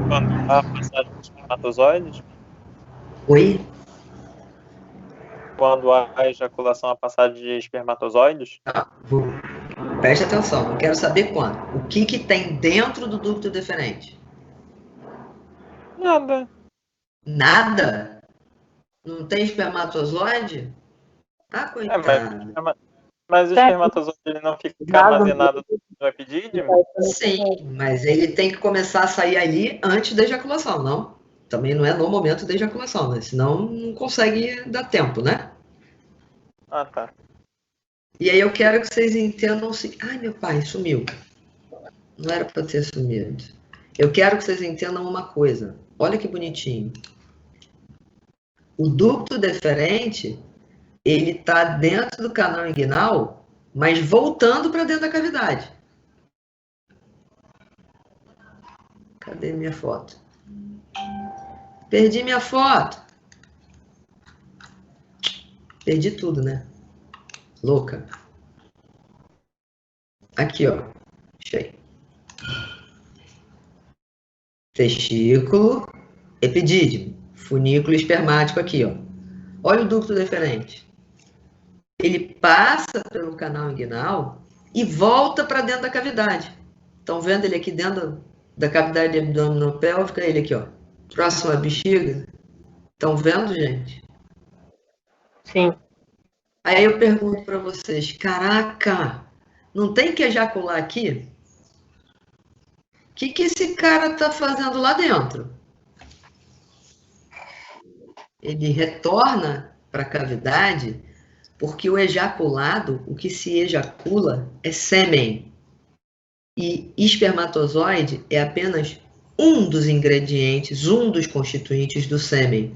Quando há passagem de espermatozoides? Oi? Quando há ejaculação, a passagem de espermatozoides? Preste atenção, eu quero saber quando. O que tem dentro do ducto deferente? Nada. Nada? Não tem espermatozoide? Ah, coitado. Mas o espermatozoide ele não fica armazenado no epidídimo? Sim, mas ele tem que começar a sair ali antes da ejaculação, não? Também não é no momento da ejaculação, né? Senão não consegue dar tempo, né? Ah, tá. E aí eu quero que vocês entendam o seguinte. Ai, meu pai, sumiu. Não era para ter sumido. Eu quero que vocês entendam uma coisa. Olha que bonitinho. O ducto deferente, ele está dentro do canal inguinal, mas voltando para dentro da cavidade. Cadê minha foto? Perdi minha foto. Perdi tudo, né? Louca. Aqui, ó. Achei. Testículo, epidídimo, funículo espermático aqui, ó. Olha o ducto deferente. Ele passa pelo canal inguinal e volta para dentro da cavidade. Estão vendo ele aqui dentro da cavidade abdominopélvica? Ele aqui, ó. Próximo à bexiga. Estão vendo, gente? Sim. Aí eu pergunto para vocês, caraca, não tem que ejacular aqui? O que esse cara está fazendo lá dentro? Ele retorna para a cavidade porque o ejaculado, o que se ejacula é sêmen. E espermatozoide é apenas um dos ingredientes, um dos constituintes do sêmen.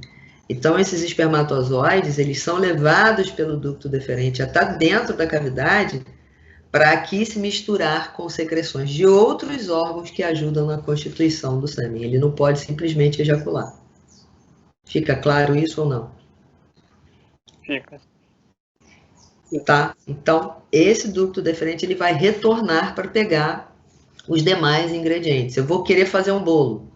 Então, esses espermatozoides, eles são levados pelo ducto deferente até dentro da cavidade para aqui se misturar com secreções de outros órgãos que ajudam na constituição do sêmen. Ele não pode simplesmente ejacular. Fica claro isso ou não? Fica. Tá? Então, esse ducto deferente ele vai retornar para pegar os demais ingredientes. Eu vou querer fazer um bolo.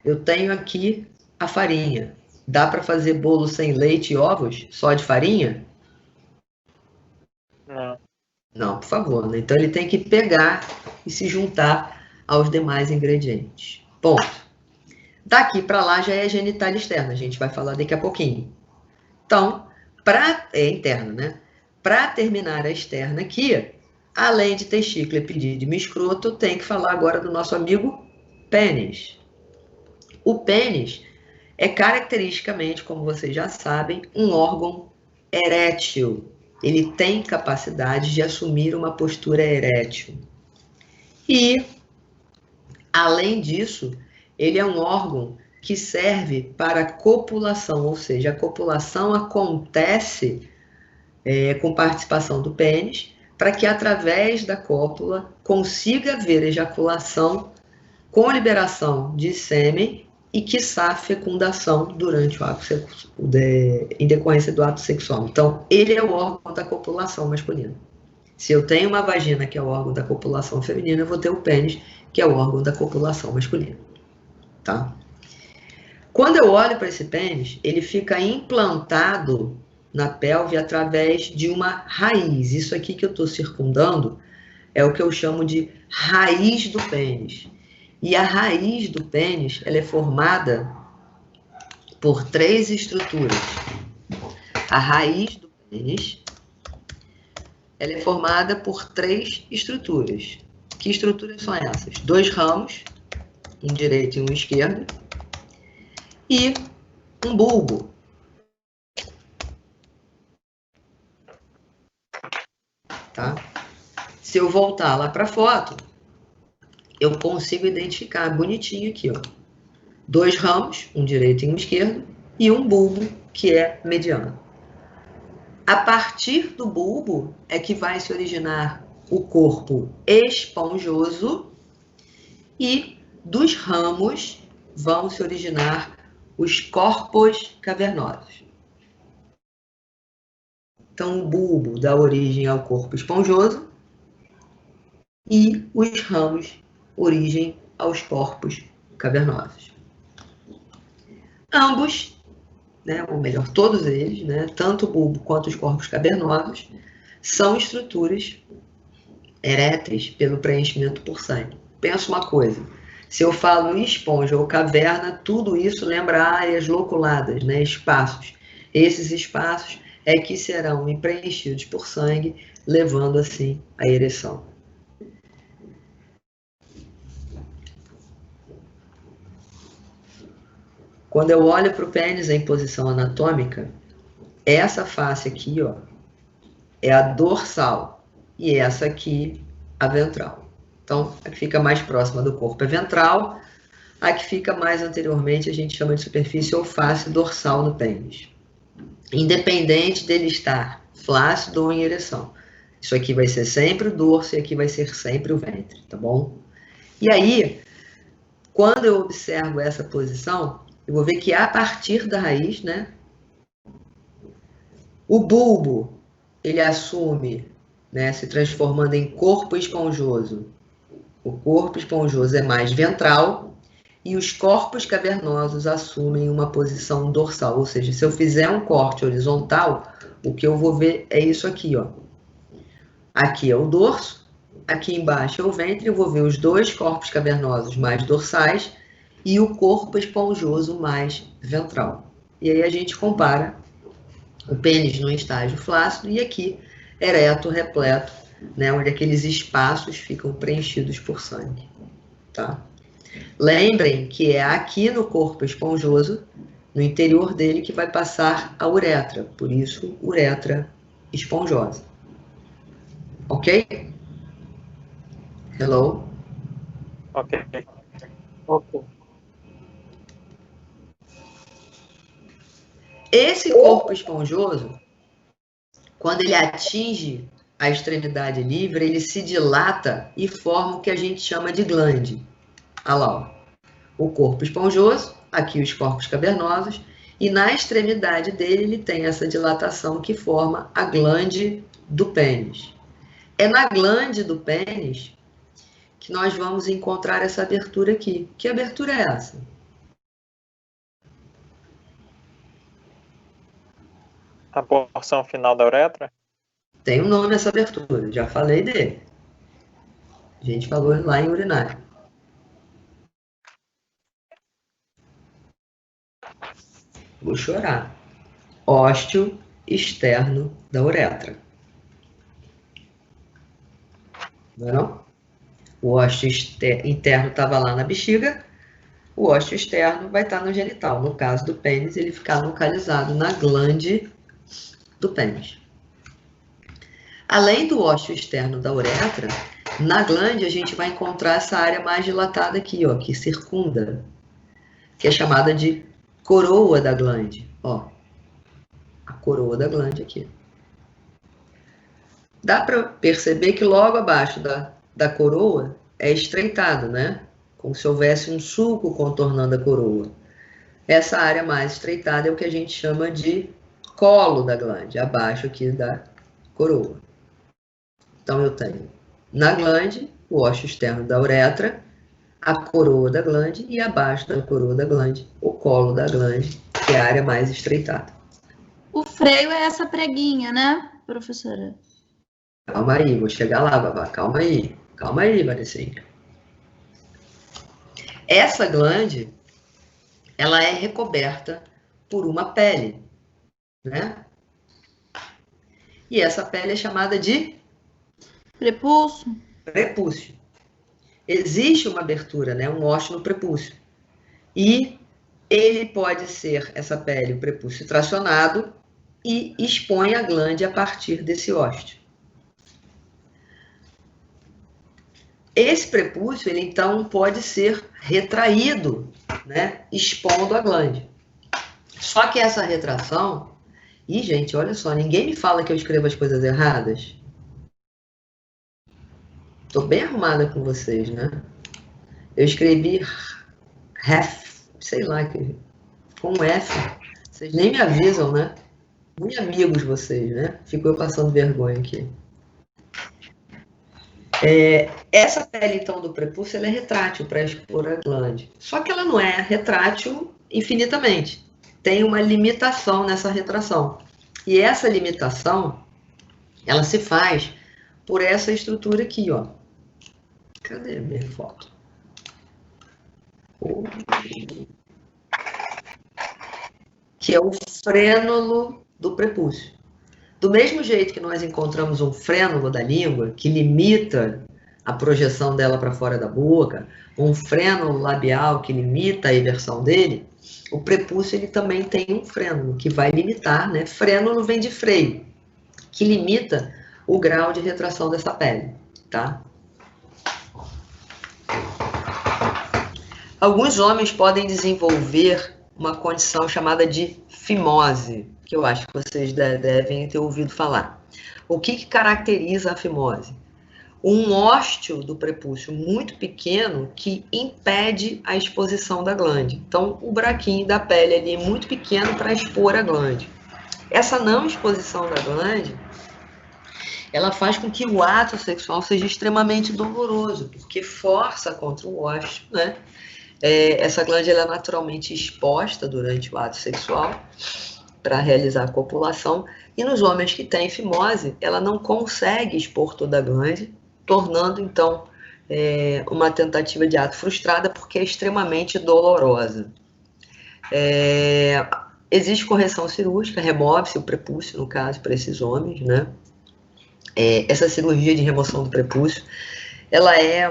Eu tenho aqui a farinha. Dá para fazer bolo sem leite e ovos? Só de farinha? Não. Não, por favor. Né? Então, ele tem que pegar e se juntar aos demais ingredientes. Ponto. Daqui para lá já é genital externa. A gente vai falar daqui a pouquinho. Então, é interna, né? Para terminar a externa aqui, além de testículo, epidídimo e escroto, eu tenho que falar agora do nosso amigo pênis. O pênis é caracteristicamente, como vocês já sabem, um órgão erétil. Ele tem capacidade de assumir uma postura erétil. E, além disso, ele é um órgão que serve para a copulação, ou seja, a copulação acontece com participação do pênis, para que através da cópula consiga haver ejaculação com liberação de sêmen e, quiçá, fecundação durante o ato em decorrência do ato sexual. Então, ele é o órgão da copulação masculina. Se eu tenho uma vagina, que é o órgão da copulação feminina, eu vou ter o pênis, que é o órgão da copulação masculina. Tá? Quando eu olho para esse pênis, ele fica implantado na pelve através de uma raiz. Isso aqui que eu estou circundando é o que eu chamo de raiz do pênis. E a raiz do pênis, ela é formada por 3 estruturas. A raiz do pênis, ela é formada por 3 estruturas. Que estruturas são essas? 2 ramos, um direito e um esquerdo, e um bulbo. Tá? Se eu voltar lá para a foto, eu consigo identificar bonitinho aqui, ó. 2 ramos, um direito e um esquerdo, e um bulbo, que é mediano. A partir do bulbo é que vai se originar o corpo esponjoso, e dos ramos vão se originar os corpos cavernosos. Então, o bulbo dá origem ao corpo esponjoso e os ramos origem aos corpos cavernosos. Ambos, né, ou melhor, todos eles, né, tanto o bulbo quanto os corpos cavernosos, são estruturas eréteis pelo preenchimento por sangue. Pensa uma coisa, se eu falo esponja ou caverna, tudo isso lembra áreas loculadas, né, espaços. Esses espaços é que serão preenchidos por sangue, levando assim à ereção. Quando eu olho para o pênis em posição anatômica, essa face aqui, ó, é a dorsal e essa aqui a ventral. Então, a que fica mais próxima do corpo é ventral, a que fica mais anteriormente a gente chama de superfície ou face dorsal no pênis. Independente dele estar flácido ou em ereção. Isso aqui vai ser sempre o dorso e aqui vai ser sempre o ventre, tá bom? E aí, quando eu observo essa posição, eu vou ver que a partir da raiz, né, o bulbo, ele assume, né, se transformando em corpo esponjoso. O corpo esponjoso é mais ventral e os corpos cavernosos assumem uma posição dorsal, ou seja, se eu fizer um corte horizontal, o que eu vou ver é isso aqui, ó. Aqui é o dorso, aqui embaixo é o ventre, eu vou ver os dois corpos cavernosos mais dorsais e o corpo esponjoso mais ventral. E aí a gente compara o pênis no estágio flácido e aqui ereto, repleto, né, onde aqueles espaços ficam preenchidos por sangue, tá? Lembrem que é aqui no corpo esponjoso, no interior dele, que vai passar a uretra, por isso uretra esponjosa. Ok? Hello? Ok. Esse corpo esponjoso, quando ele atinge a extremidade livre, ele se dilata e forma o que a gente chama de glande. Olha lá, ó. O corpo esponjoso, aqui os corpos cavernosos, e na extremidade dele ele tem essa dilatação que forma a glande do pênis. É na glande do pênis que nós vamos encontrar essa abertura aqui. Que abertura é essa? A porção final da uretra? Tem um nome essa abertura, já falei dele. A gente falou lá em urinário. Vou chorar. Ósteo externo da uretra. Não é não? O ósteo interno estava lá na bexiga, o ósteo externo vai estar no genital. No caso do pênis, ele ficar localizado na glande do pênis. Além do ósteo externo da uretra, na glande a gente vai encontrar essa área mais dilatada aqui, ó, que circunda, que é chamada de coroa da glande, ó. A coroa da glande aqui. Dá para perceber que logo abaixo da coroa é estreitado, né? Como se houvesse um sulco contornando a coroa. Essa área mais estreitada é o que a gente chama de colo da glande, abaixo aqui da coroa. Então eu tenho na glande o ósseo externo da uretra, a coroa da glande e abaixo da coroa da glande o colo da glande, que é a área mais estreitada. O freio é essa preguinha, né, professora? Calma aí, vou chegar lá, Babá. Calma aí, Vanessa. Essa glande, ela é recoberta por uma pele, né? E essa pele é chamada de Prepúcio. prepúcio. Existe uma abertura, né? Um ósseo no prepúcio. E ele pode ser, essa pele, o prepúcio tracionado e expõe a glande a partir desse ósseo. Esse prepúcio, ele então pode ser retraído, né? Expondo a glande. Só que essa retração... Ih, gente, olha só, ninguém me fala que eu escrevo as coisas erradas. Tô bem arrumada com vocês, né? Eu escrevi sei lá, com um F. Vocês nem me avisam, né? Muito amigos vocês, né? Fico eu passando vergonha aqui. Essa pele, então, do prepúcio, ela é retrátil para expor a glande. Só que ela não é retrátil infinitamente. Tem uma limitação nessa retração. E essa limitação, ela se faz por essa estrutura aqui, ó. Cadê a minha foto? Que é o frênulo do prepúcio. Do mesmo jeito que nós encontramos um frênulo da língua, que limita a projeção dela para fora da boca, um frênulo labial que limita a eversão dele, o prepúcio ele também tem um frênulo que vai limitar, né? Frênulo vem de freio, que limita o grau de retração dessa pele, tá? Alguns homens podem desenvolver uma condição chamada de fimose, que eu acho que vocês devem ter ouvido falar. O que caracteriza a fimose? Um ósteo do prepúcio muito pequeno que impede a exposição da glande. Então, o buraquinho da pele ali é muito pequeno para expor a glande. Essa não exposição da glande, ela faz com que o ato sexual seja extremamente doloroso, porque força contra o ósteo, né? Essa glândula ela é naturalmente exposta durante o ato sexual para realizar a copulação, e nos homens que têm fimose, ela não consegue expor toda a glândula, tornando, então, uma tentativa de ato frustrada, porque é extremamente dolorosa. Existe correção cirúrgica, remove-se o prepúcio, no caso, para esses homens, né? Essa cirurgia de remoção do prepúcio, ela é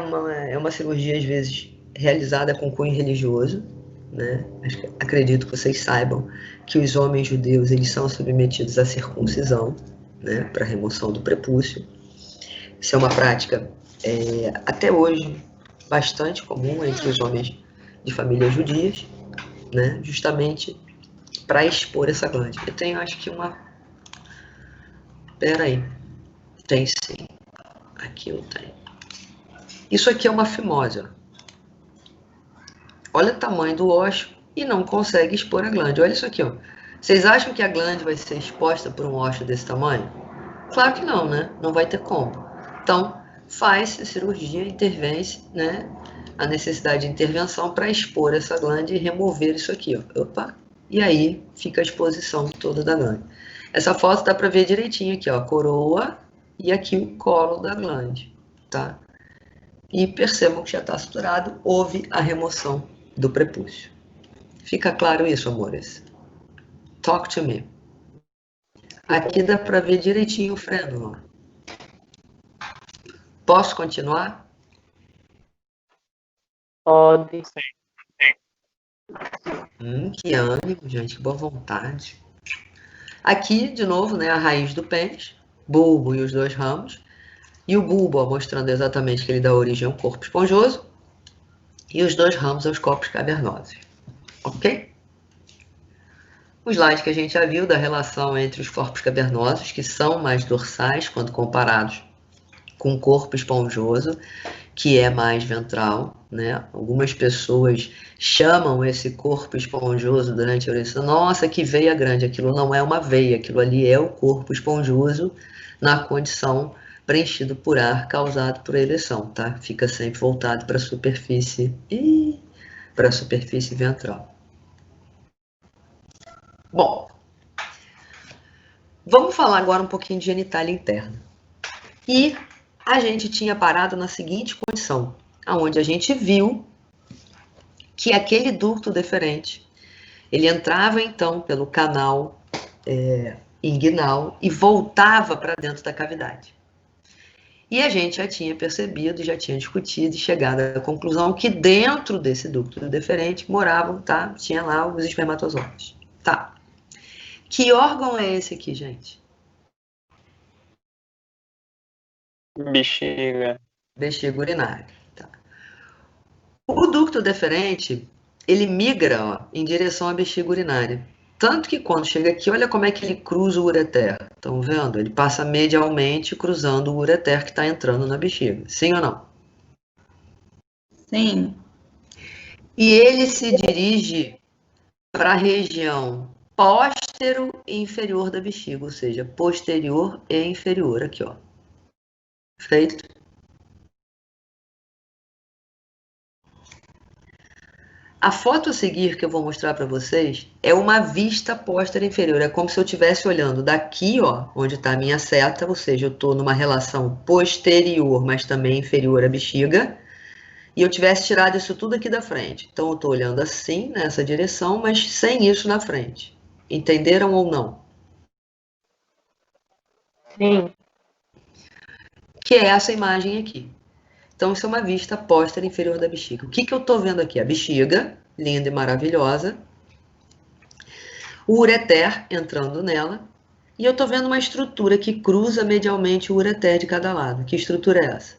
uma cirurgia, às vezes, realizada com cunho religioso, né? Acredito que vocês saibam que os homens judeus eles são submetidos à circuncisão, né, para remoção do prepúcio. Isso é uma prática até hoje bastante comum entre os homens de famílias judias, né, justamente para expor essa glândula. Eu tenho, acho que Peraí. Tem sim. Aqui eu tenho. Isso aqui é uma fimose, ó. Olha o tamanho do ósseo e não consegue expor a glândula. Olha isso aqui, ó. Vocês acham que a glândula vai ser exposta por um ósseo desse tamanho? Claro que não, né? Não vai ter como. Então, faz-se cirurgia, intervém-se, né? A necessidade de intervenção para expor essa glândula e remover isso aqui, ó. Opa! E aí fica a exposição toda da glândula. Essa foto dá para ver direitinho aqui, ó. A coroa e aqui o colo da glândula, tá? E percebam que já está suturado, houve a remoção do prepúcio. Fica claro isso, amores? Talk to me. Aqui dá para ver direitinho o freno, ó. Posso continuar? Pode. Que ânimo, gente, que boa vontade. Aqui, de novo, né, a raiz do pênis, bulbo e os dois ramos. E o bulbo, ó, mostrando exatamente que ele dá origem a um corpo esponjoso. E os dois ramos aos corpos cavernosos. Ok? O slide que a gente já viu da relação entre os corpos cavernosos, que são mais dorsais quando comparados com o corpo esponjoso, que é mais ventral, né? Algumas pessoas chamam esse corpo esponjoso durante a ereção, nossa, que veia grande. Aquilo não é uma veia, aquilo ali é o corpo esponjoso na condição preenchido por ar causado por ereção, tá? Fica sempre voltado para a superfície ventral. Bom, vamos falar agora um pouquinho de genitália interna. E a gente tinha parado na seguinte condição, onde a gente viu que aquele ducto deferente, ele entrava então pelo canal inguinal e voltava para dentro da cavidade. E a gente já tinha percebido, já tinha discutido e chegado à conclusão que dentro desse ducto deferente moravam, tá? Tinha lá os espermatozoides, tá? Que órgão é esse aqui, gente? Bexiga. Bexiga urinária. Tá. O ducto deferente, ele migra, ó, em direção à bexiga urinária. Tanto que quando chega aqui, olha como é que ele cruza o ureter. Estão vendo? Ele passa medialmente cruzando o ureter que está entrando na bexiga. Sim ou não? Sim. E ele se dirige para a região póstero e inferior da bexiga, ou seja, posterior e inferior. Aqui, ó. Feito? A foto a seguir que eu vou mostrar para vocês é uma vista póstera inferior. É como se eu estivesse olhando daqui, ó, onde está a minha seta, ou seja, eu estou numa relação posterior, mas também inferior à bexiga, e eu tivesse tirado isso tudo aqui da frente. Então, eu estou olhando assim, nessa direção, mas sem isso na frente. Entenderam ou não? Sim. Que é essa imagem aqui. Então, isso é uma vista póstera inferior da bexiga. O que eu estou vendo aqui? A bexiga, linda e maravilhosa. O ureter entrando nela. E eu estou vendo uma estrutura que cruza medialmente o ureter de cada lado. Que estrutura é essa?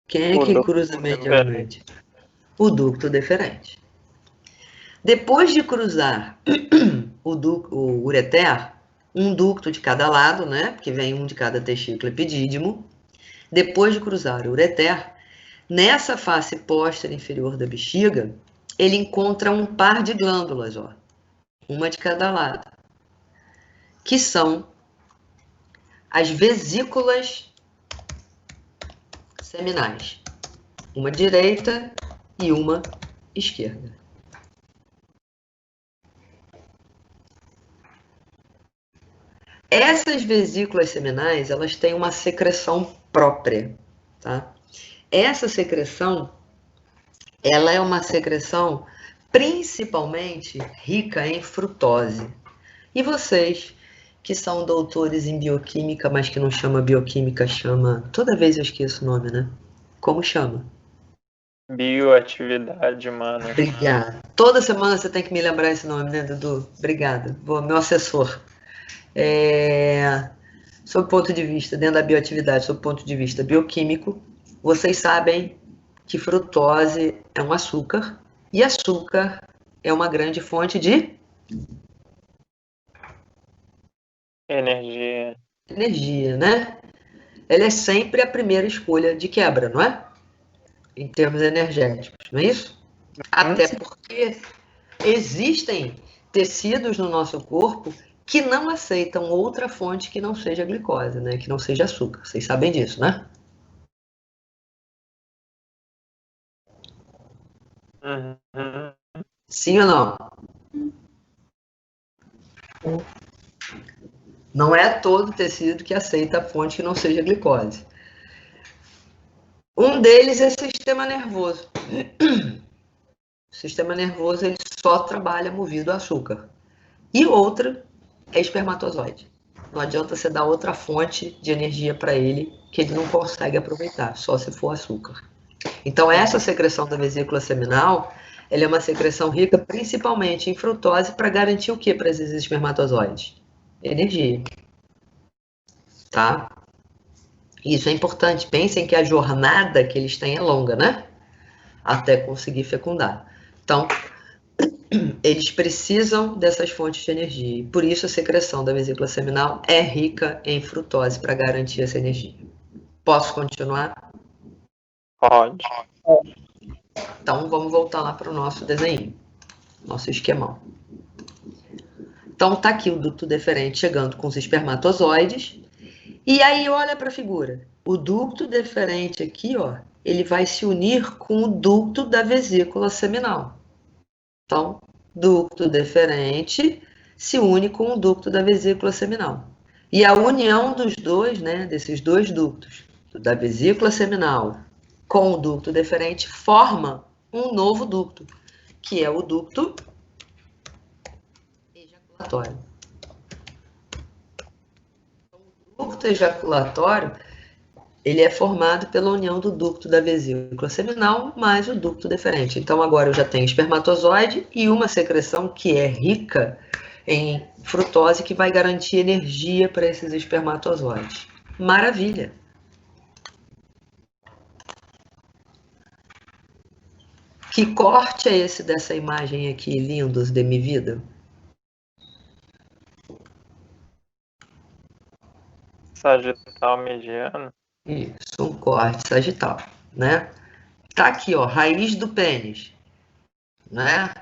Quem é que cruza medialmente? O ducto deferente. Depois de cruzar o ureter, um ducto de cada lado, né? Porque vem um de cada testículo epidídimo. Depois de cruzar o ureter, nessa face póstera inferior da bexiga, ele encontra um par de glândulas, ó, uma de cada lado, que são as vesículas seminais. uma direita e uma esquerda. Essas vesículas seminais, elas têm uma secreção própria, tá? Essa secreção, ela é uma secreção principalmente rica em frutose. E vocês, que são doutores em bioquímica, mas que não chama bioquímica, chama... Toda vez eu esqueço o nome, né? Como chama? Bioatividade humana. Obrigada. Toda semana você tem que me lembrar esse nome, né, Dudu? Obrigada. Meu assessor. Sob o ponto de vista, dentro da bioatividade, sob o ponto de vista bioquímico, vocês sabem que frutose é um açúcar, e açúcar é uma grande fonte de energia, né? Ela é sempre a primeira escolha de quebra, não é? Em termos energéticos, não é isso? Até porque existem tecidos no nosso corpo que não aceitam outra fonte que não seja glicose, né? Que não seja açúcar. Vocês sabem disso, né? Uhum. Sim ou não? Não é todo tecido que aceita a fonte que não seja glicose. Um deles é o sistema nervoso. O sistema nervoso ele só trabalha movido a açúcar. E outra é espermatozoide. Não adianta você dar outra fonte de energia para ele que ele não consegue aproveitar, só se for açúcar. Então, essa secreção da vesícula seminal, ela é uma secreção rica principalmente em frutose para garantir o que para esses espermatozoides? Energia. Tá? Isso é importante. Pensem que a jornada que eles têm é longa, né? Até conseguir fecundar. Então, eles precisam dessas fontes de energia. E por isso a secreção da vesícula seminal é rica em frutose para garantir essa energia. Posso continuar? Pode. Então, vamos voltar lá para o nosso desenho, nosso esquemão. Então, tá aqui o ducto deferente chegando com os espermatozoides. E aí, olha para a figura. O ducto deferente aqui, ó, ele vai se unir com o ducto da vesícula seminal. Então, ducto deferente se une com o ducto da vesícula seminal. E a união dos dois, né, desses dois ductos, da vesícula seminal com o ducto deferente, forma um novo ducto, que é o ducto ejaculatório. O ducto ejaculatório, ele é formado pela união do ducto da vesícula seminal mais o ducto deferente. Então, agora eu já tenho espermatozoide e uma secreção que é rica em frutose, que vai garantir energia para esses espermatozoides. Maravilha! Que corte é esse dessa imagem aqui, lindos de minha vida? Sagital mediano. Isso, um corte sagital, né? Tá aqui, ó, raiz do pênis, né?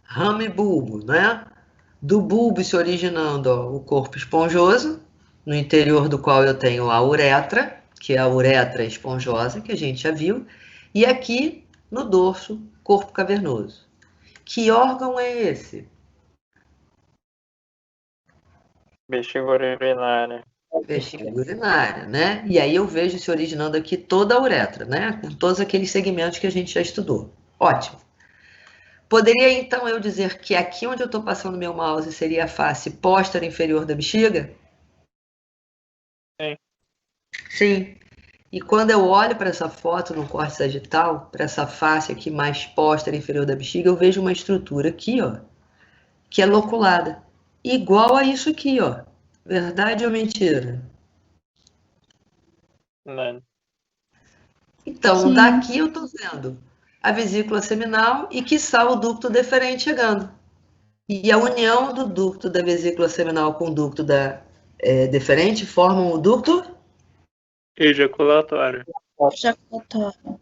Ramo e bulbo, né? Do bulbo se originando, ó, o corpo esponjoso, no interior do qual eu tenho a uretra, que é a uretra esponjosa, que a gente já viu, e aqui no dorso, corpo cavernoso. Que órgão é esse? Bexiga urinária. Bexiga urinária, né? E aí eu vejo se originando aqui toda a uretra, né? Com todos aqueles segmentos que a gente já estudou. Ótimo. Poderia então eu dizer que aqui onde eu estou passando meu mouse seria a face póstera inferior da bexiga? Sim. Sim. E quando eu olho para essa foto no corte sagital, para essa face aqui mais póstera inferior da bexiga, eu vejo uma estrutura aqui, ó, que é loculada. Igual a isso aqui, ó. Verdade ou mentira? Não. Então, Sim. daqui eu estou vendo a vesícula seminal e, quiçá, o ducto deferente chegando. E a união do ducto da vesícula seminal com o ducto da deferente formam o ducto Ejaculatório. Ejaculatório.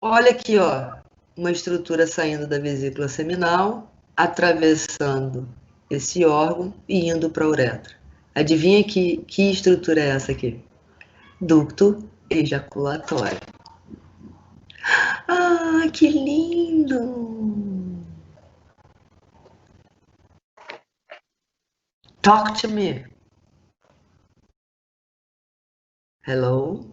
Olha aqui, ó, uma estrutura saindo da vesícula seminal, atravessando esse órgão e indo para a uretra. Adivinha que estrutura é essa aqui? Ducto ejaculatório. Ah, que lindo! Talk to me. Hello?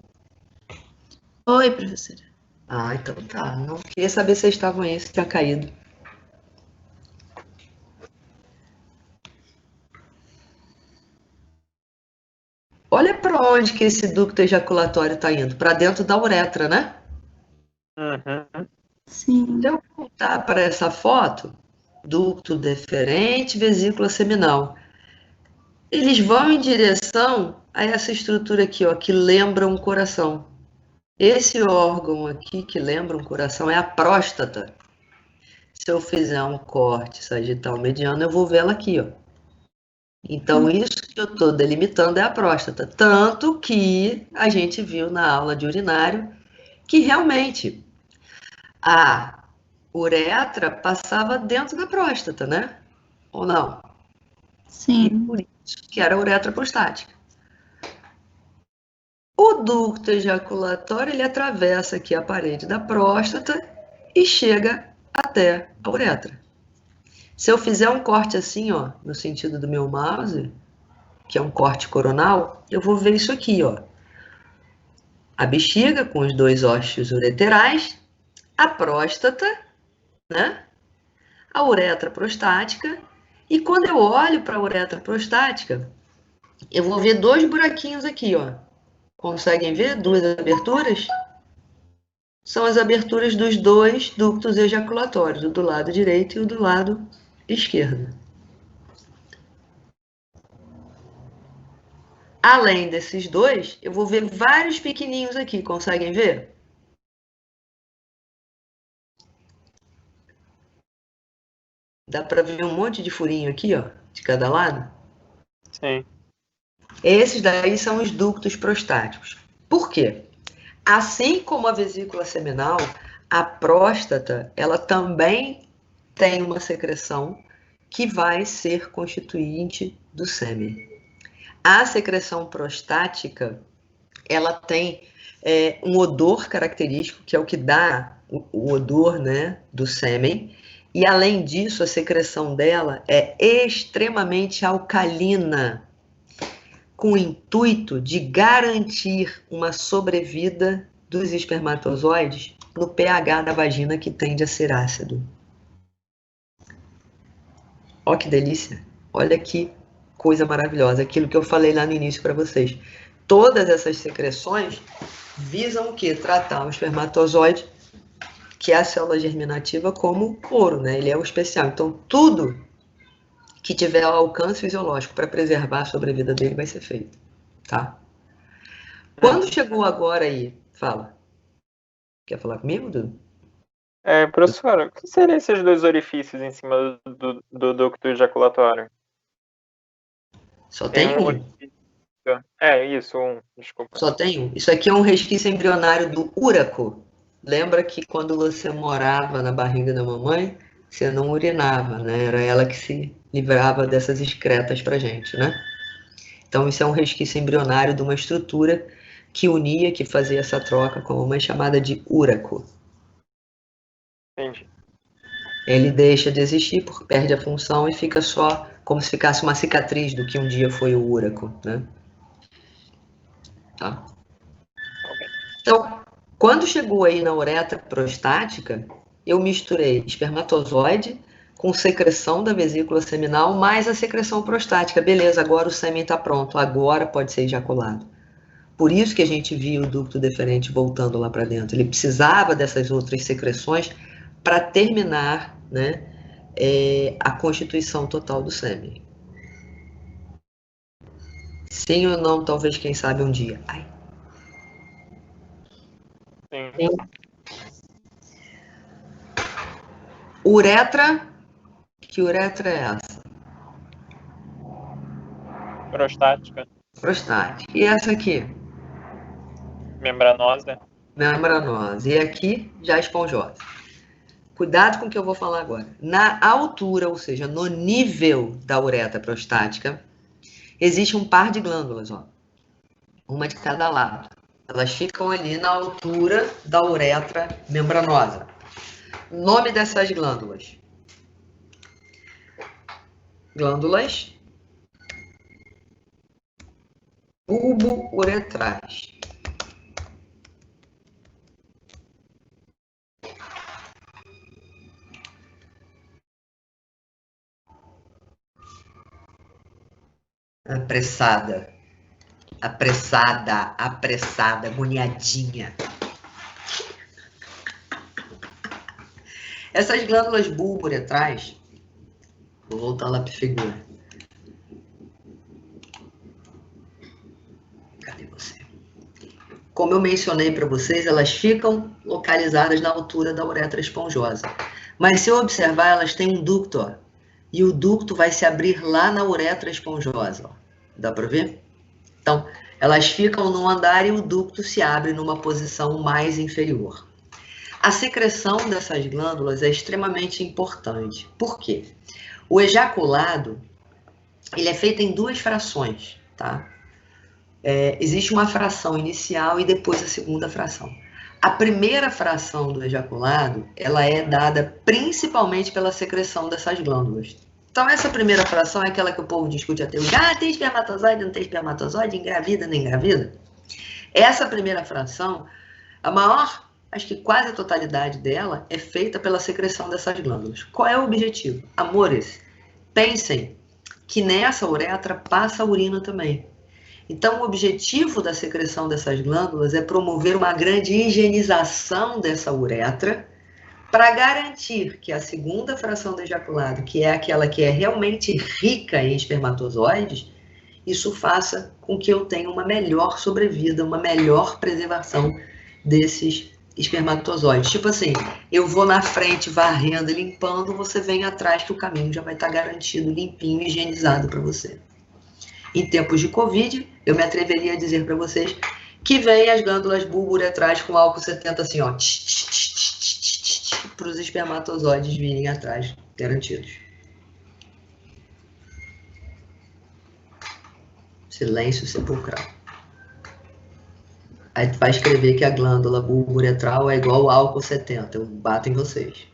Oi, professora. Ah, então tá. Não queria saber se vocês estavam aí, se tinha caído. Olha para onde que esse ducto ejaculatório está indo. Para dentro da uretra, né? Uhum. Sim. Se eu voltar para essa foto, ducto deferente, vesícula seminal. Eles vão em direção a essa estrutura aqui, ó, que lembra um coração. Esse órgão aqui que lembra um coração é a próstata. Se eu fizer um corte sagital mediano, eu vou ver ela aqui, ó. Então, isso que eu estou delimitando é a próstata. Tanto que a gente viu na aula de urinário que realmente a uretra passava dentro da próstata, né? Ou não? E Sim. por isso que era a uretra prostática. O ducto ejaculatório, ele atravessa aqui a parede da próstata e chega até a uretra. Se eu fizer um corte assim, ó, no sentido do meu mouse, que é um corte coronal, eu vou ver isso aqui, ó. A bexiga com os dois ósseos ureterais, a próstata, né? A uretra prostática. E quando eu olho para a uretra prostática, eu vou ver dois buraquinhos aqui, ó. Conseguem ver? Duas aberturas? São as aberturas dos dois ductos ejaculatórios, o do lado direito e o do lado esquerdo. Além desses dois, eu vou ver vários pequenininhos aqui, conseguem ver? Dá para ver um monte de furinho aqui, ó, de cada lado? Sim. Esses daí são os ductos prostáticos. Por quê? Assim como a vesícula seminal, a próstata, ela também tem uma secreção que vai ser constituinte do sêmen. A secreção prostática, ela tem um odor característico, que é o que dá o odor, né, do sêmen. E, além disso, a secreção dela é extremamente alcalina, com o intuito de garantir uma sobrevida dos espermatozoides no pH da vagina, que tende a ser ácido. Olha que delícia! Olha que coisa maravilhosa, aquilo que eu falei lá no início para vocês. Todas essas secreções visam o quê? Tratar o espermatozoide, que é a célula germinativa, como ouro, né? Ele é o especial. Então, tudo que tiver ao alcance fisiológico para preservar a sobrevida dele vai ser feito, tá? Quando chegou agora aí, fala. Quer falar comigo, Dudu? Professora, o que seriam esses dois orifícios em cima do ducto ejaculatório? Só tem um. orifício. Isso, desculpa. Só tem um. Isso aqui é um resquício embrionário do úraco. Lembra que quando você morava na barriga da mamãe, você não urinava, né? Era ela que se livrava dessas excretas pra gente, né? Então, isso é um resquício embrionário de uma estrutura que unia, que fazia essa troca com a mamãe, chamada de úraco. Entendi. Ele deixa de existir, perde a função e fica só como se ficasse uma cicatriz do que um dia foi o úraco, né? Tá? Então, quando chegou aí na uretra prostática, eu misturei espermatozoide com secreção da vesícula seminal mais a secreção prostática. Beleza, agora o sêmen está pronto, agora pode ser ejaculado. Por isso que a gente viu o ducto deferente voltando lá para dentro. Ele precisava dessas outras secreções para terminar, né, a constituição total do sêmen. Sim ou não, talvez, quem sabe, um dia. Ai. Sim. Uretra. Que uretra é essa? Prostática. Prostática. E essa aqui? Membranosa. Membranosa. E aqui, já esponjosa. Cuidado com o que eu vou falar agora. Na altura, ou seja, no nível da uretra prostática, existe um par de glândulas, ó. Uma de cada lado. Elas ficam ali na altura da uretra membranosa. Nome dessas glândulas. Glândulas bulbo-uretrais. Apressada, agoniadinha. Essas glândulas bulbo-uretrais, vou voltar lá para a figura. Cadê você? Como eu mencionei para vocês, elas ficam localizadas na altura da uretra esponjosa. Mas se eu observar, elas têm um ducto, ó, e o ducto vai se abrir lá na uretra esponjosa. Ó. Dá para ver? Então, elas ficam num andar e o ducto se abre numa posição mais inferior. A secreção dessas glândulas é extremamente importante. Por quê? O ejaculado, ele é feito em duas frações, tá? Existe uma fração inicial e depois a segunda fração. A primeira fração do ejaculado, ela é dada principalmente pela secreção dessas glândulas. Então, essa primeira fração é aquela que o povo discute até hoje. Ah, tem espermatozoide, não tem espermatozoide, engravida, não engravida? Essa primeira fração, a maior, acho que quase a totalidade dela, é feita pela secreção dessas glândulas. Qual é o objetivo? Amores, pensem que nessa uretra passa a urina também. Então, o objetivo da secreção dessas glândulas é promover uma grande higienização dessa uretra para garantir que a segunda fração do ejaculado, que é aquela que é realmente rica em espermatozoides, isso faça com que eu tenha uma melhor sobrevida, uma melhor preservação desses espermatozoides. Tipo assim, eu vou na frente varrendo e limpando, você vem atrás que o caminho já vai estar garantido, limpinho, higienizado para você. Em tempos de Covid, eu me atreveria a dizer para vocês que vem as glândulas bulbo-uretrais com álcool 70 assim, ó, para os espermatozoides virem atrás, garantidos. Silêncio sepulcral. Aí tu vai escrever que a glândula bulbo-uretral é igual ao álcool 70. Eu bato em vocês.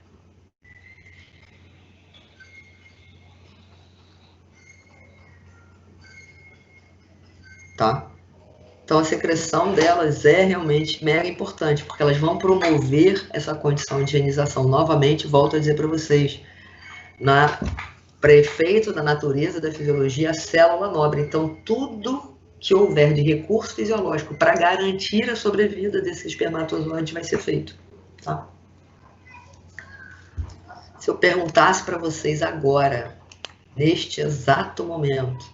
Tá? Então, a secreção delas é realmente mega importante, porque elas vão promover essa condição de higienização. Novamente, volto a dizer para vocês, para efeito da natureza, da fisiologia, a célula nobre. Então, tudo que houver de recurso fisiológico para garantir a sobrevida desses espermatozoides vai ser feito. Tá? Se eu perguntasse para vocês agora, neste exato momento,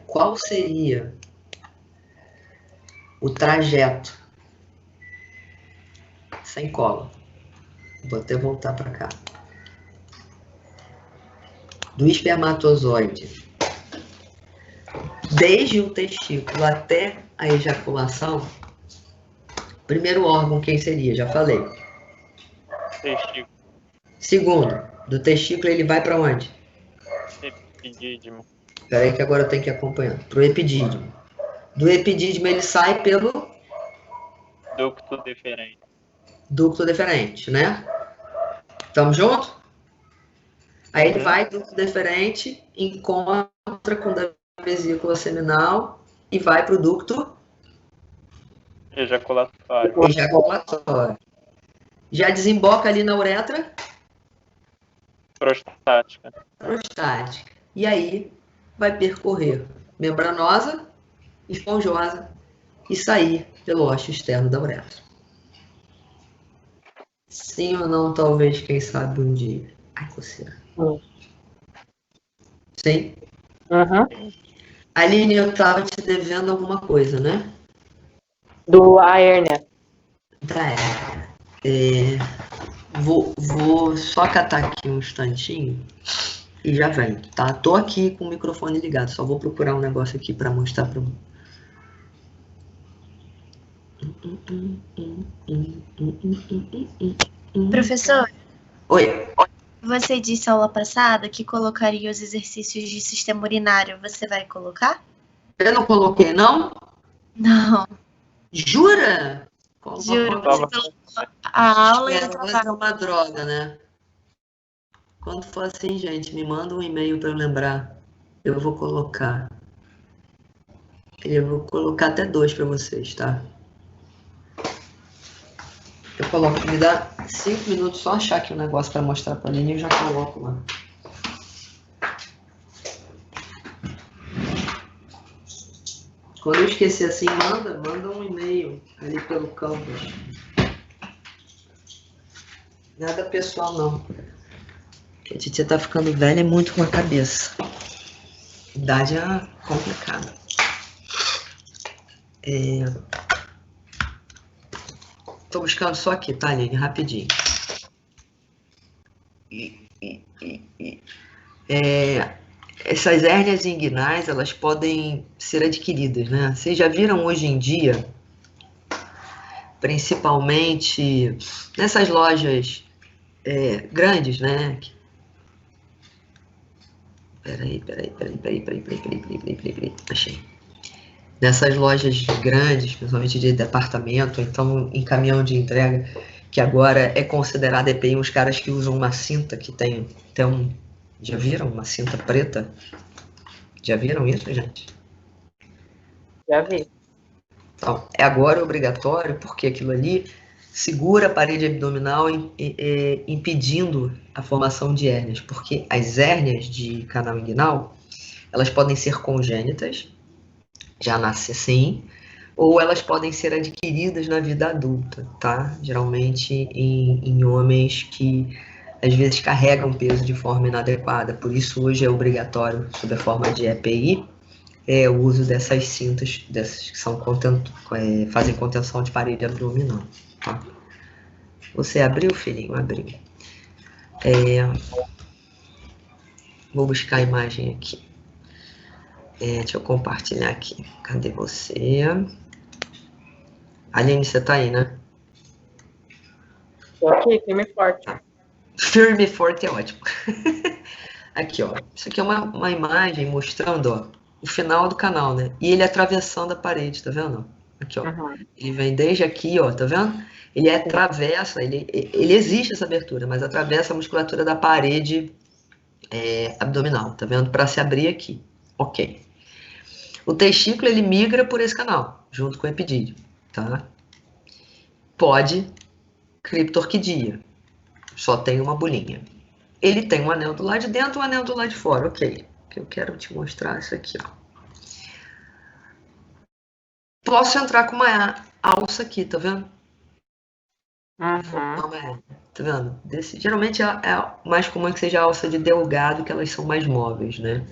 qual seria o trajeto sem cola? Vou até voltar para cá. Do espermatozoide, desde o testículo até a ejaculação, primeiro órgão, quem seria? Já falei. Testículo. Segundo, do testículo ele vai para onde? Epidídimo. Espera aí que agora eu tenho que acompanhar. Para o epidídimo. Do epidídimo ele sai pelo Ducto deferente. Ducto deferente, né? Tamo junto? Aí ele vai ducto deferente, encontra com a vesícula seminal e vai para o ducto Ejaculatório. ejaculatório. Já desemboca ali na uretra Prostática. prostática. E aí vai percorrer membranosa, esponjosa e sair pelo ósseo externo da uretra. Sim ou não, talvez, quem sabe um dia. Ai, coceira. Sim? Uhum. Aline, eu tava te devendo alguma coisa, né? A hérnia. Tá, vou só catar aqui um instantinho e já vem, tá? Tô aqui com o microfone ligado, só vou procurar um negócio aqui para mostrar para mim. Professor, Oi. você disse aula passada que colocaria os exercícios de sistema urinário. Você vai colocar? Eu não coloquei, não? Não, Jura? juro, Tava- você colocou a aula e É, o mas trabalho. é uma droga, né? Quando for assim, gente, me manda um e-mail para eu lembrar. Eu vou colocar. Eu vou colocar até 2 para vocês, tá? Eu coloco, me dá 5 minutos só achar aqui um negócio para mostrar para a Aline e eu já coloco lá. Quando eu esquecer assim, manda um e-mail ali pelo campus. Nada pessoal, não. A titia tá ficando velha, é muito com a cabeça. Idade é complicada. Tô buscando só aqui, tá, Aline? Rapidinho. Essas hérnias inguinais, elas podem ser adquiridas, né? Vocês já viram hoje em dia, principalmente nessas lojas grandes, né? Peraí. Achei. Nessas lojas grandes, principalmente de departamento, então em caminhão de entrega, que agora é considerado EPI, uns caras que usam uma cinta que tem um... Já viram uma cinta preta? Já viram isso, gente? Já vi. Então, agora obrigatório, porque aquilo ali segura a parede abdominal, impedindo a formação de hérnias, porque as hérnias de canal inguinal, elas podem ser congênitas, já nasce assim, ou elas podem ser adquiridas na vida adulta, tá? Geralmente em homens que às vezes carregam peso de forma inadequada, por isso hoje é obrigatório, sob a forma de EPI, o uso dessas cintas, dessas que são fazem contenção de parede abdominal, tá? Você abriu, filhinho? Abriu. Vou buscar a imagem aqui. Deixa eu compartilhar aqui. Cadê você? Aline, você tá aí, né? Tô aqui, firme e forte. Firme e forte é ótimo. Aqui, ó. Isso aqui é uma imagem mostrando, ó, o final do canal, né? E ele atravessando a parede, tá vendo? Aqui, ó. Uhum. Ele vem desde aqui, ó, tá vendo? Ele atravessa, ele existe essa abertura, mas atravessa a musculatura da parede abdominal, tá vendo? Para se abrir aqui. Ok. O testículo, ele migra por esse canal, junto com o epidídimo, tá? Pode criptorquidia, só tem uma bolinha. Ele tem um anel do lado de dentro e um anel do lado de fora, ok. Eu quero te mostrar isso aqui, ó. Posso entrar com uma alça aqui, tá vendo? Uhum. Tá vendo? Geralmente é mais comum que seja a alça de delgado, que elas são mais móveis, né?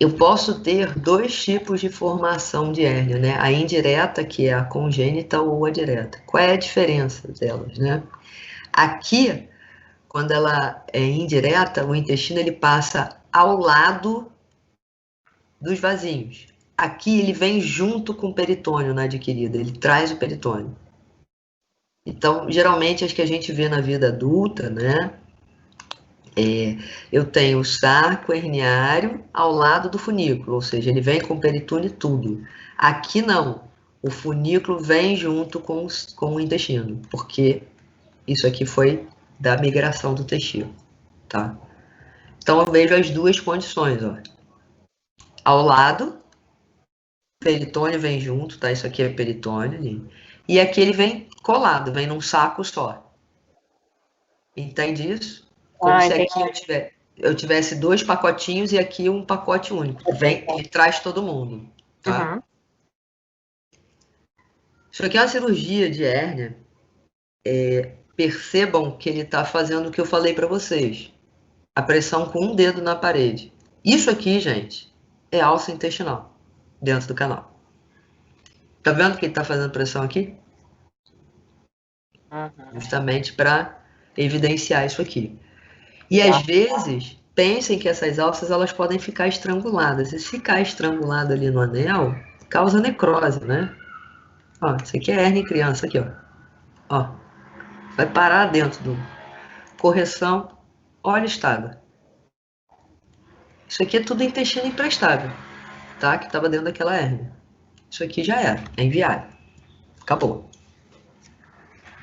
Eu posso ter 2 tipos de formação de hérnia, né? A indireta, que é a congênita, ou a direta. Qual é a diferença delas, né? Aqui, quando ela é indireta, o intestino ele passa ao lado dos vasinhos. Aqui ele vem junto com o peritônio na adquirida, ele traz o peritônio. Então, geralmente as que a gente vê na vida adulta, né? Eu tenho o saco herniário ao lado do funículo, ou seja, ele vem com o peritônio e tudo. Aqui não, o funículo vem junto com o intestino, porque isso aqui foi da migração do testículo, tá? Então eu vejo as duas condições, ó. Ao lado, peritônio vem junto, tá? Isso aqui é peritônio ali. E aqui ele vem colado, vem num saco só. Entende isso? Como se aqui eu tivesse 2 pacotinhos e aqui um pacote único. Ele traz todo mundo, tá? Uhum. Isso aqui é uma cirurgia de hérnia. Percebam que ele está fazendo o que eu falei para vocês. A pressão com um dedo na parede. Isso aqui, gente, é alça intestinal dentro do canal. Tá vendo que ele está fazendo pressão aqui? Uhum. Justamente para evidenciar isso aqui. E às vezes, pensem que essas alças elas podem ficar estranguladas. E se ficar estrangulado ali no anel, causa necrose, né? Ó, isso aqui é hérnia em criança, aqui, ó. Vai parar dentro do... Correção, olha o estado. Isso aqui é tudo intestino imprestável, tá? Que estava dentro daquela hérnia. isso aqui já era, é inviável. Acabou.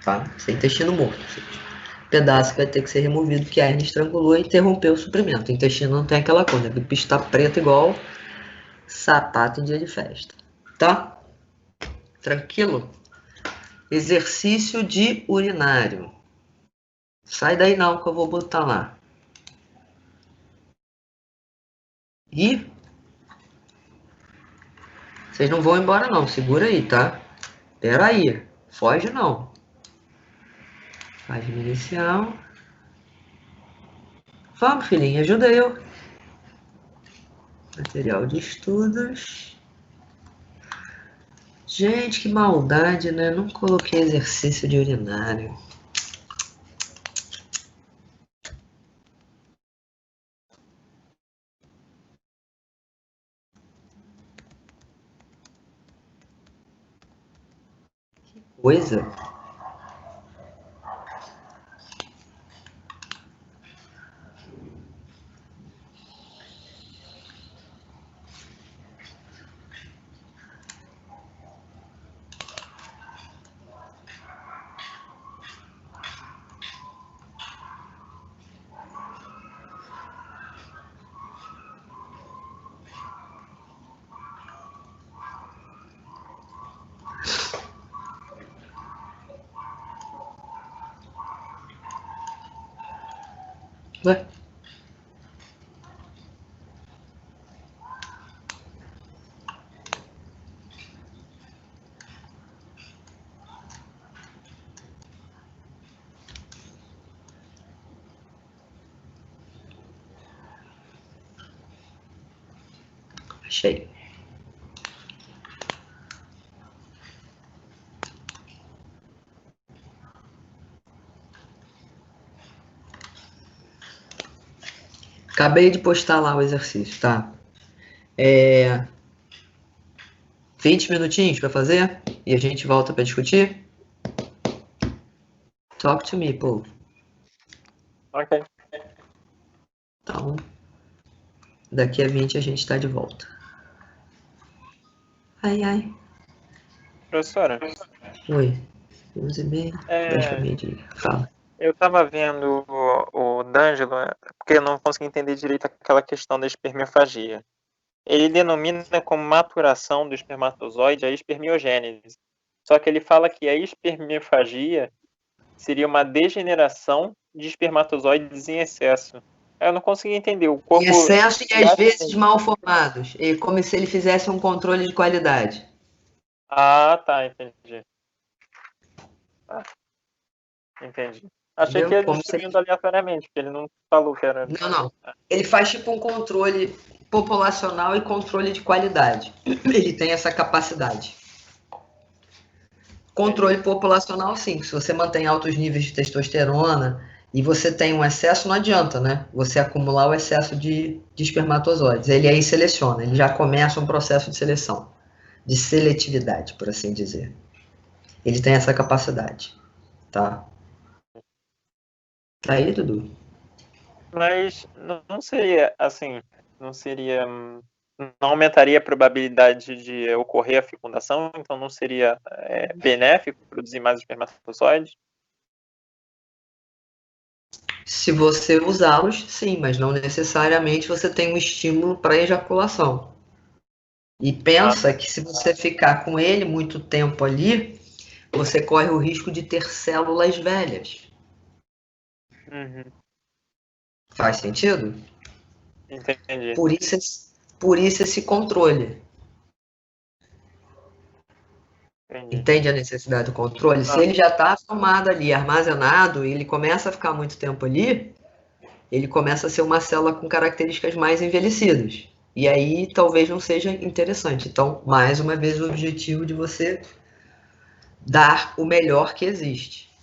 Tá? Isso é intestino morto. O pedaço vai ter que ser removido, porque a hernia estrangulou e interrompeu o suprimento. O intestino não tem aquela cor, né? O bicho tá preto igual sapato em dia de festa. Tá? Tranquilo? Exercício de urinário. Sai daí não, que eu vou botar lá. E vocês não vão embora não, segura aí, tá? Pera aí, foge não. Página inicial. Vamos, filhinha, ajuda eu. Material de estudos. Gente, que maldade, né? Não coloquei exercício de urinário. Que coisa. Ué? Achei. Acabei de postar lá o exercício, tá? 20 minutinhos para fazer e a gente volta para discutir. Talk to me, pô. Ok. Então, daqui a 20 a gente está de volta. Ai, ai. Professora, Oi. 11h30, 10 para é, meio-dia. Fala. eu estava vendo o D'Angelo, porque eu não consegui entender direito aquela questão da espermiofagia. Ele denomina como maturação do espermatozoide a espermiogênese. Só que ele fala que a espermiofagia seria uma degeneração de espermatozoides em excesso. Eu não consegui entender. O Em corpo. excesso e às vezes mal formados. E como se ele fizesse um controle de qualidade. Ah, tá, entendi. Entendi. Achei Entendeu? que ia Como se destruindo aleatoriamente, porque ele não falou que era. Não. Ele faz tipo um controle populacional e controle de qualidade. Ele tem essa capacidade. Controle populacional, sim. Se você mantém altos níveis de testosterona e você tem um excesso, não adianta, né? Você acumular o excesso de espermatozoides. Ele aí seleciona, ele já começa um processo de seleção, de seletividade, por assim dizer. Ele tem essa capacidade, tá? Tá aí, Dudu? Mas não seria assim, não seria. Não aumentaria a probabilidade de ocorrer a fecundação, então não seria benéfico produzir mais espermatozoides? Se você usá-los, sim, mas não necessariamente você tem um estímulo para ejaculação. E pensa que se você ficar com ele muito tempo ali, você corre o risco de ter células velhas. Uhum. Faz sentido? Entendi. Por isso esse controle. Entendi. Entende a necessidade do controle? Se ele já está formado ali, armazenado, e ele começa a ficar muito tempo ali, ele começa a ser uma célula com características mais envelhecidas. E aí talvez não seja interessante. Então, mais uma vez, o objetivo de você dar o melhor que existe.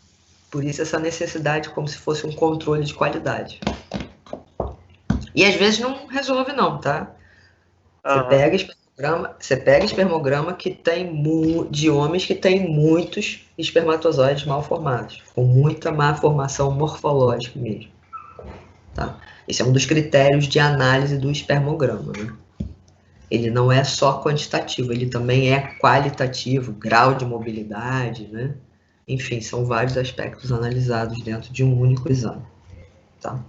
Por isso essa necessidade como se fosse um controle de qualidade. E às vezes não resolve não, tá? Você pega espermograma que tem de homens que têm muitos espermatozoides mal formados, com muita má formação morfológica mesmo. Tá? Esse é um dos critérios de análise do espermograma, né? Ele não é só quantitativo, ele também é qualitativo, grau de mobilidade, né? Enfim, são vários aspectos analisados dentro de um único exame. Tá?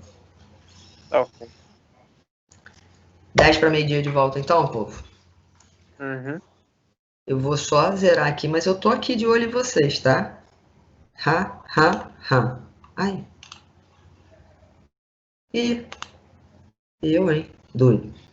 Ok. 10 para meio-dia de volta então, povo? Uhum. Eu vou só zerar aqui, mas eu tô aqui de olho em vocês, tá? Ai. E eu, hein? Doido.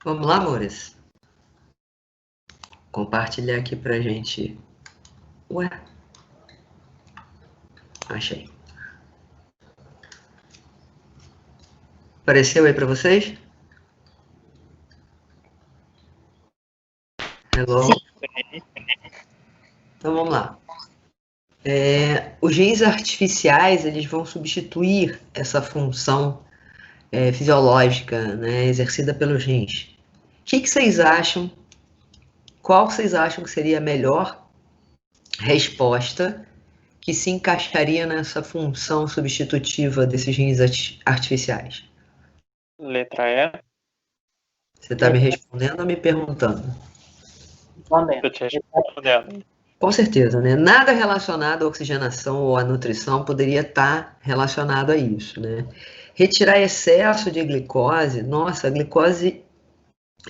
Vamos lá, amores? Compartilhar aqui pra gente. Ué? Achei. Apareceu aí pra vocês? Hello? Então vamos lá. Os genes artificiais, eles vão substituir essa função fisiológica, né, exercida pelos genes. O que vocês acham? Qual vocês acham que seria a melhor resposta que se encaixaria nessa função substitutiva desses genes artificiais? Letra E. Você está me respondendo ou me perguntando? Respondendo. Eu te respondendo. Com certeza, né? Nada relacionado à oxigenação ou à nutrição poderia estar relacionado a isso, né? Retirar excesso de glicose, nossa, a glicose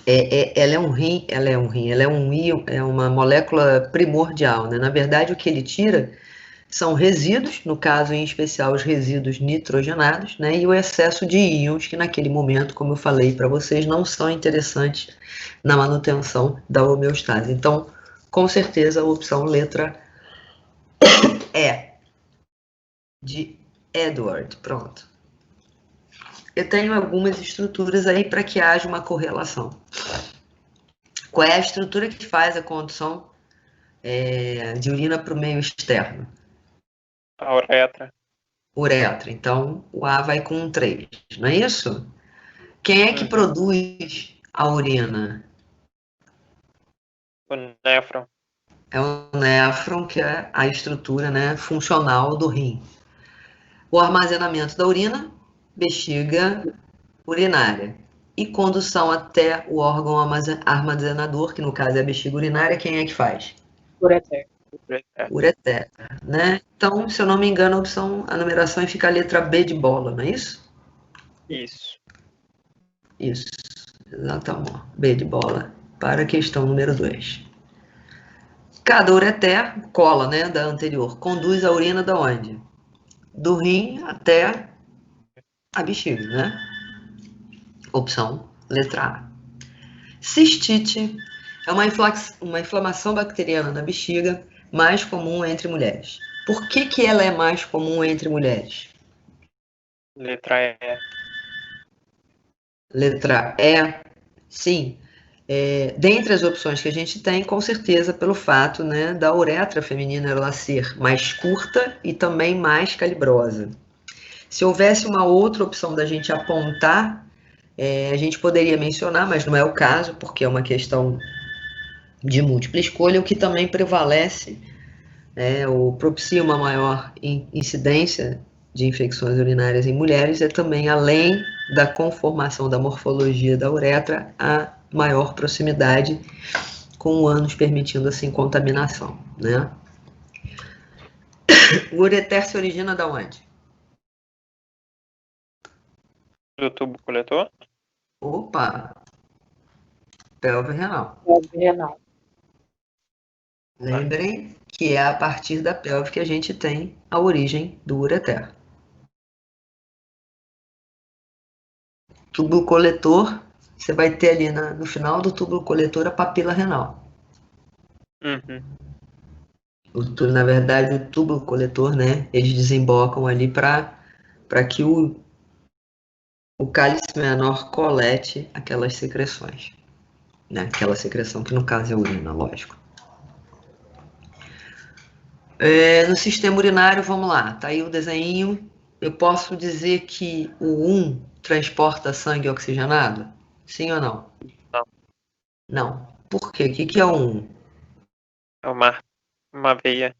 ela é íon, é uma molécula primordial, né? Na verdade, o que ele tira são resíduos, no caso em especial os resíduos nitrogenados, né? E o excesso de íons que naquele momento, como eu falei para vocês, não são interessantes na manutenção da homeostase. Então, com certeza a opção letra E de Edward, pronto. Eu tenho algumas estruturas aí para que haja uma correlação. Qual é a estrutura que faz a condução de urina para o meio externo? A uretra. Uretra. Então, o A vai com 3, não é isso? Quem é que produz a urina? O néfron. É o néfron, que é a estrutura, né, funcional do rim. O armazenamento da urina, bexiga urinária. E condução até o órgão armazenador, que no caso é a bexiga urinária, quem é que faz? Ureter. Ureter, né? Então, se eu não me engano, a numeração fica a letra B de bola, não é isso? Isso. Isso, exatamente. B de bola para a questão número 2. Cada ureter, cola, né, da anterior, conduz a urina da onde? Do rim até a bexiga, né? Opção letra A. Cistite é uma inflamação bacteriana na bexiga mais comum entre mulheres. Por que ela é mais comum entre mulheres? Letra E. Letra E, sim. Dentre as opções que a gente tem, com certeza, pelo fato, né, da uretra feminina ela ser mais curta e também mais calibrosa. Se houvesse uma outra opção da gente apontar, a gente poderia mencionar, mas não é o caso, porque é uma questão de múltipla escolha, o que também prevalece, ou propicia uma maior incidência de infecções urinárias em mulheres, é também, além da conformação da morfologia da uretra, a maior proximidade com o ânus, permitindo assim contaminação, né? O ureter se origina da onde? Do tubo coletor? Opa! Pelve renal. Pelve renal. Lembrem que é a partir da pelve que a gente tem a origem do ureter. Túbulo coletor, você vai ter ali no final do túbulo coletor a papila renal. Na verdade, o túbulo coletor, né, eles desembocam ali para que o cálice menor colete aquelas secreções. Né? Aquela secreção que no caso é a urina, lógico. No sistema urinário, vamos lá, tá aí o desenho. Eu posso dizer que o 1 transporta sangue oxigenado? Sim ou não? Não. Não. Por quê? O que é o 1? É uma veia.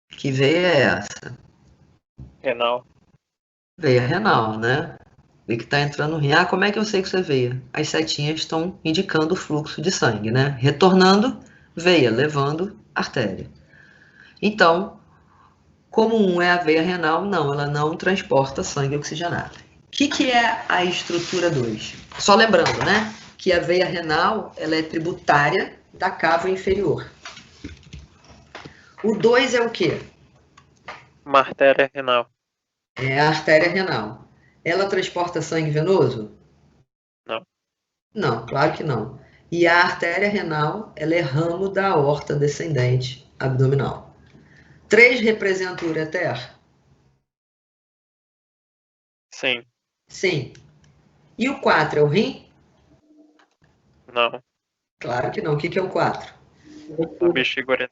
Que veia é essa? Renal. Veia renal, né? E que está entrando no rim. Ah, como é que eu sei que isso é veia? As setinhas estão indicando o fluxo de sangue, né? Retornando, veia, levando, artéria. Então, como 1 é a veia renal, não, ela não transporta sangue oxigenado. O que é a estrutura 2? Só lembrando, né? Que a veia renal, ela é tributária da cava inferior. O 2 é o quê? Uma artéria renal. É a artéria renal. Ela transporta sangue venoso? Não. Não, claro que não. E a artéria renal, ela é ramo da aorta descendente abdominal. 3 representa o ureter? Sim. Sim. E o 4 é o rim? Não. Claro que não. O que é o 4? A bexiga urinária.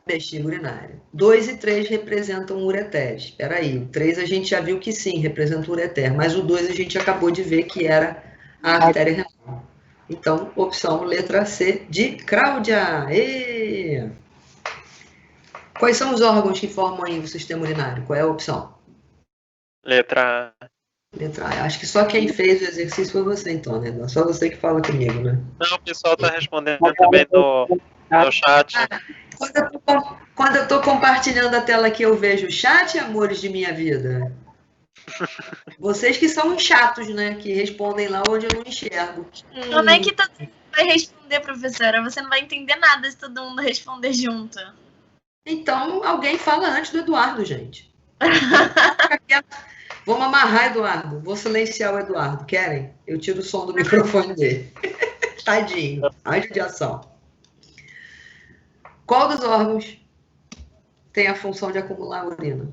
Bexiga urinária. 2 e 3 representam o ureter. Espera aí, o 3 a gente já viu que sim, representa o ureter, mas o 2 a gente acabou de ver que era a artéria renal. Então, opção letra C de Cláudia. E... Quais são os órgãos que formam aí o sistema urinário? Qual é a opção? Letra A. Letra A. Acho que só quem fez o exercício foi você, então, né? Só você que fala comigo, né? Não, o pessoal tá respondendo também no chat. Quando eu tô compartilhando a tela aqui, eu vejo chat, amores de minha vida. Vocês que são os chatos, né? Que respondem lá onde eu não enxergo. Como é que todo mundo vai responder, professora? Você não vai entender nada se todo mundo responder junto. Então, alguém fala antes do Eduardo, gente. Vamos amarrar Eduardo. Vou silenciar o Eduardo. Querem? Eu tiro o som do microfone dele. Tadinho. A judiação. Qual dos órgãos tem a função de acumular urina?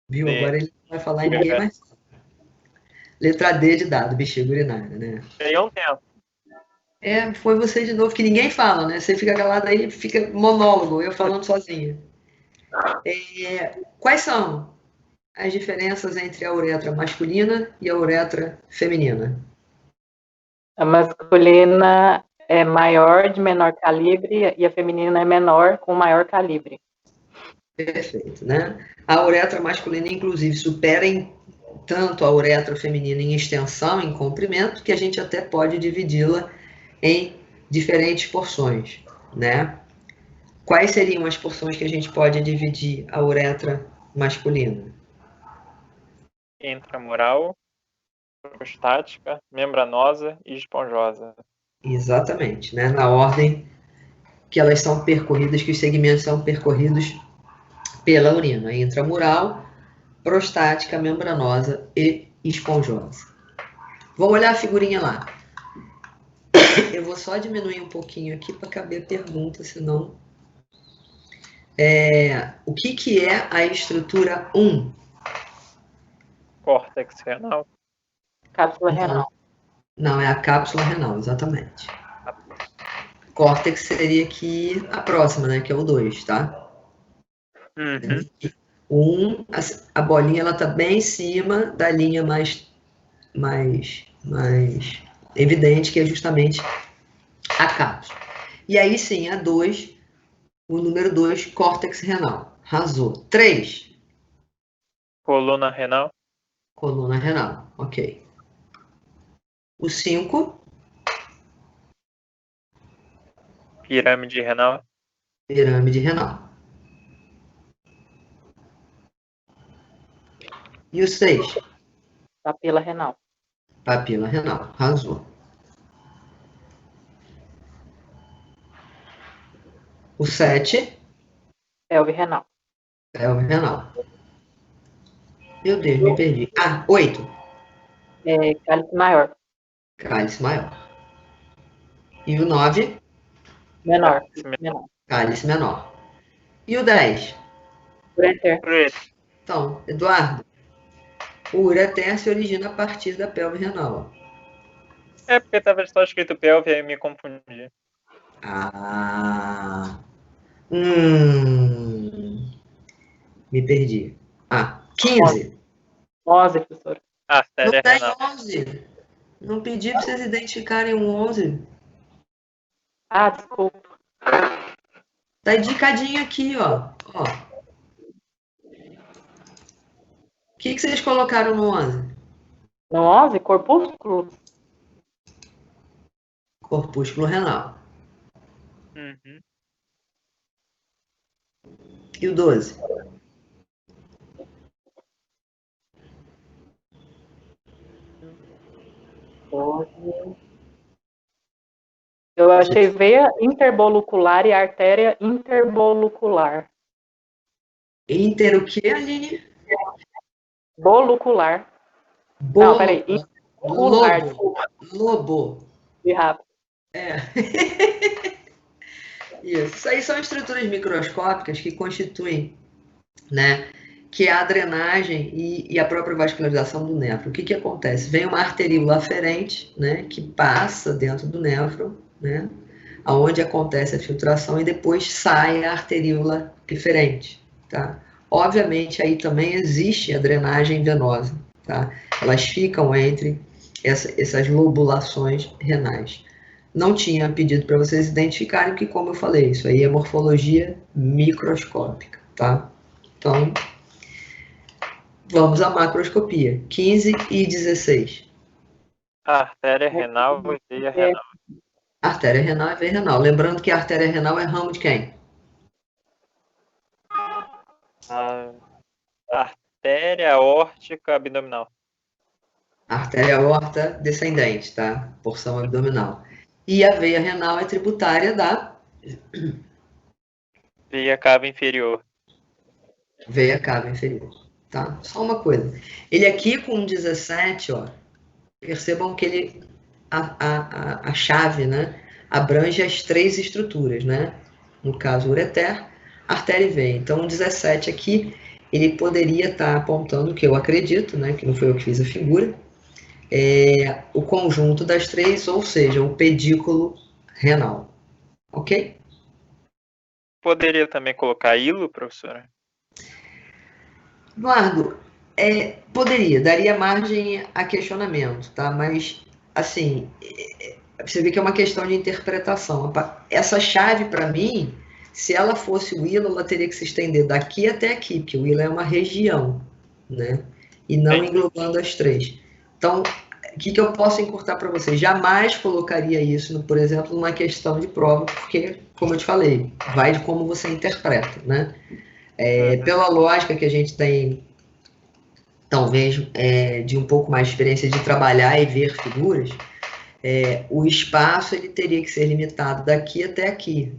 Viu? D. Agora ele vai falar e ninguém mais sabe. Letra D de dado, bexiga urinária, né? Ganhou um tempo. Foi você de novo, que ninguém fala, né? Você fica calado aí, fica monólogo, eu falando sozinha. Quais são as diferenças entre a uretra masculina e a uretra feminina? A masculina é maior, de menor calibre, e a feminina é menor, com maior calibre. Perfeito, né? A uretra masculina, inclusive, supera tanto a uretra feminina em extensão, em comprimento, que a gente até pode dividi-la em diferentes porções, né? Quais seriam as porções que a gente pode dividir a uretra masculina? Intramural, prostática, membranosa e esponjosa. Exatamente, né? Na ordem que elas são percorridas, que os segmentos são percorridos pela urina. Intramural, prostática, membranosa e esponjosa. Vamos olhar a figurinha lá. Eu vou só diminuir um pouquinho aqui para caber a pergunta, senão... o que é a estrutura 1? Córtex renal. Cápsula renal. Não, é a cápsula renal, exatamente. Córtex seria aqui a próxima, né? Que é o 2, tá? Uhum. A bolinha, ela tá bem em cima da linha mais evidente, que é justamente a cápsula. E aí sim, a 2, o número 2, córtex renal. Arrasou. 3. Coluna renal. Coluna renal, ok. O 5. Pirâmide renal. Pirâmide renal. E o 6? Papila renal. Papila renal. Arrasou. O 7? Pelve renal. Pelve renal. Meu Deus, me perdi. 8. Cálice maior. Cálice maior. E o 9? Menor. Cálice menor. E o 10? Ureter. Então, Eduardo, o ureter se origina a partir da pelve renal. É porque estava só escrito pelve e aí me confundi. Me perdi. 15. 11, professora. Artéria Não renal. tem 11. Não pedi para vocês identificarem o 11. Desculpa. Tá indicadinho aqui, ó. O que vocês colocaram no 11? No 11, corpúsculo. Corpúsculo renal. Uhum. E o 12? Eu achei veia interbolocular e artéria interbolocular. Inter o quê, Aline? Bolucular. Não, peraí. Lobo. Desculpa. Lobo. De rápido. Isso aí são estruturas microscópicas que constituem, né, que é a drenagem e a própria vascularização do néfron. O que acontece? Vem uma arteríola aferente, né, que passa dentro do néfron, né, aonde acontece a filtração e depois sai a arteríola eferente, tá? Obviamente aí também existe a drenagem venosa, tá? Elas ficam entre essas lobulações renais. Não tinha pedido para vocês identificarem, porque, como eu falei, isso aí é morfologia microscópica, tá? Então, vamos à macroscopia. 15 e 16. Artéria renal e veia renal. Artéria renal e veia renal. Lembrando que a artéria renal é ramo de quem? Artéria aórtica abdominal. Artéria aorta descendente, tá? Porção abdominal. E a veia renal é tributária da Veia cava inferior. veia cava inferior, tá? Só uma coisa. Ele aqui com 17, ó, percebam que ele, a chave, né, abrange as 3 estruturas, né? No caso, ureter, artéria e veia. Então, o 17 aqui, ele poderia estar apontando, que eu acredito, né, que não foi eu que fiz a figura, o conjunto das 3, ou seja, o pedículo renal. Ok? Poderia também colocar hilo, professora? Eduardo, poderia, daria margem a questionamento, tá? Mas, assim, você vê que é uma questão de interpretação. Essa chave, para mim, se ela fosse o hilo, ela teria que se estender daqui até aqui, porque o hilo é uma região, né? E não englobando as 3. Então, o que eu posso encurtar para você? Jamais colocaria isso, por exemplo, numa questão de prova, porque, como eu te falei, vai de como você interpreta, né? Pela lógica que a gente tem, talvez, de um pouco mais de experiência de trabalhar e ver figuras, o espaço ele teria que ser limitado daqui até aqui,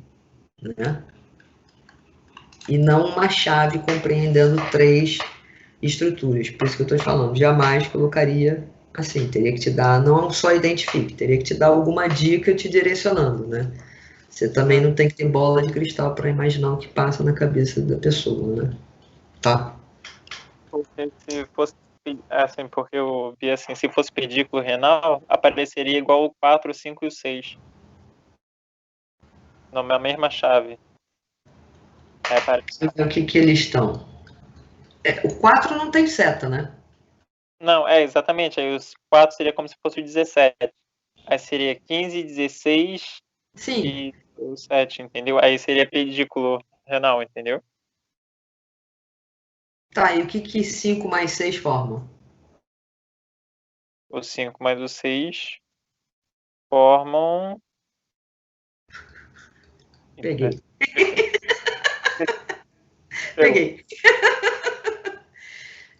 né? E não uma chave compreendendo 3 estruturas. Por isso que eu estou te falando, jamais colocaria assim, teria que te dar, não só identifique, teria que te dar alguma dica te direcionando, né? Você também não tem que ter bola de cristal para imaginar o que passa na cabeça da pessoa, né? Tá? Porque se fosse assim, porque eu vi assim, se fosse pedículo renal, apareceria igual o 4, o 5 e o 6. Na mesma chave. O que eles estão? O 4 não tem seta, né? Não, exatamente. Aí os 4 seria como se fosse o 17. Aí seria 15, 16 Sim. E o 7, entendeu? Aí seria pedículo renal, entendeu? Tá, e o que 5 mais 6 formam? O 5 mais o 6 formam... Peguei. Peguei.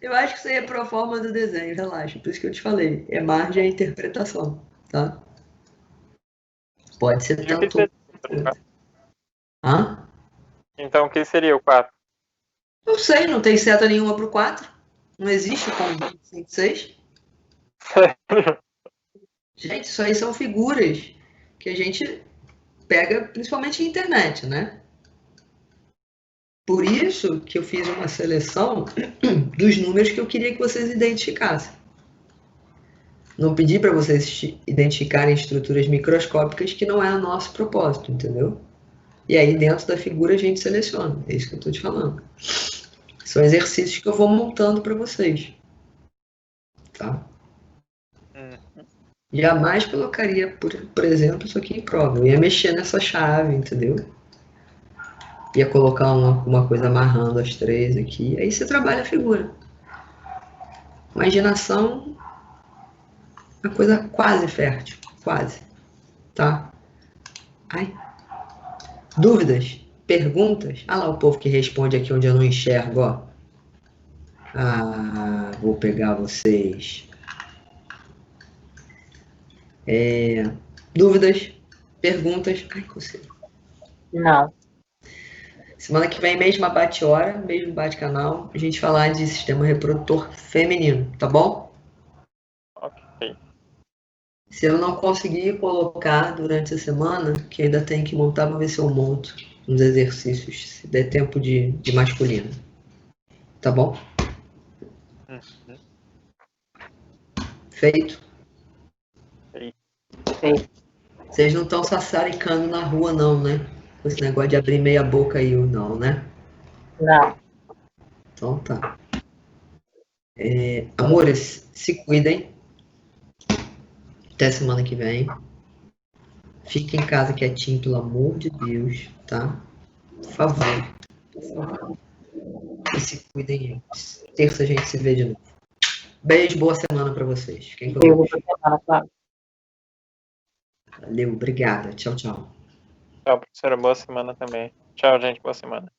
Eu acho que isso aí é pro forma do desenho, relaxa. Por isso que eu te falei. É margem à interpretação, tá? Pode ser tanto... Hã? Então, o que seria o 4? Não sei, não tem seta nenhuma pro 4. Não existe como 5, 6. Gente, isso aí são figuras que a gente pega principalmente na internet, né? Por isso que eu fiz uma seleção dos números que eu queria que vocês identificassem. Não pedi para vocês identificarem estruturas microscópicas que não é o nosso propósito, entendeu? E aí dentro da figura a gente seleciona. É isso que eu estou te falando. São exercícios que eu vou montando para vocês. Tá? Jamais colocaria, por exemplo, isso aqui em prova. Eu ia mexer nessa chave, entendeu? Ia colocar uma coisa amarrando as 3 aqui. Aí você trabalha a figura. Imaginação, uma coisa quase fértil. Quase. Tá? Ai. Dúvidas? Perguntas? Ah lá o povo que responde aqui onde eu não enxergo, ó. Ah, vou pegar vocês. Dúvidas? Perguntas? Ai, consigo. Não. Semana que vem, mesma bate-hora, mesmo bate-canal, a gente falar de sistema reprodutor feminino, tá bom? Se eu não conseguir colocar durante a semana, que ainda tem que montar, vou ver se eu monto uns exercícios, se der tempo de masculino. Tá bom? Uhum. Feito? Sim. Vocês não estão sassaricando na rua, não, né? Com esse negócio de abrir meia boca aí, não, né? Não. Então tá. Amores, se cuidem. Até semana que vem. Fique em casa quietinho, pelo amor de Deus, tá? Por favor. E se cuidem antes. Terça a gente se vê de novo. Beijo, boa semana pra vocês. Fiquem com Deus. Valeu, obrigada. Tchau, tchau. Tchau, professora. Boa semana também. Tchau, gente. Boa semana.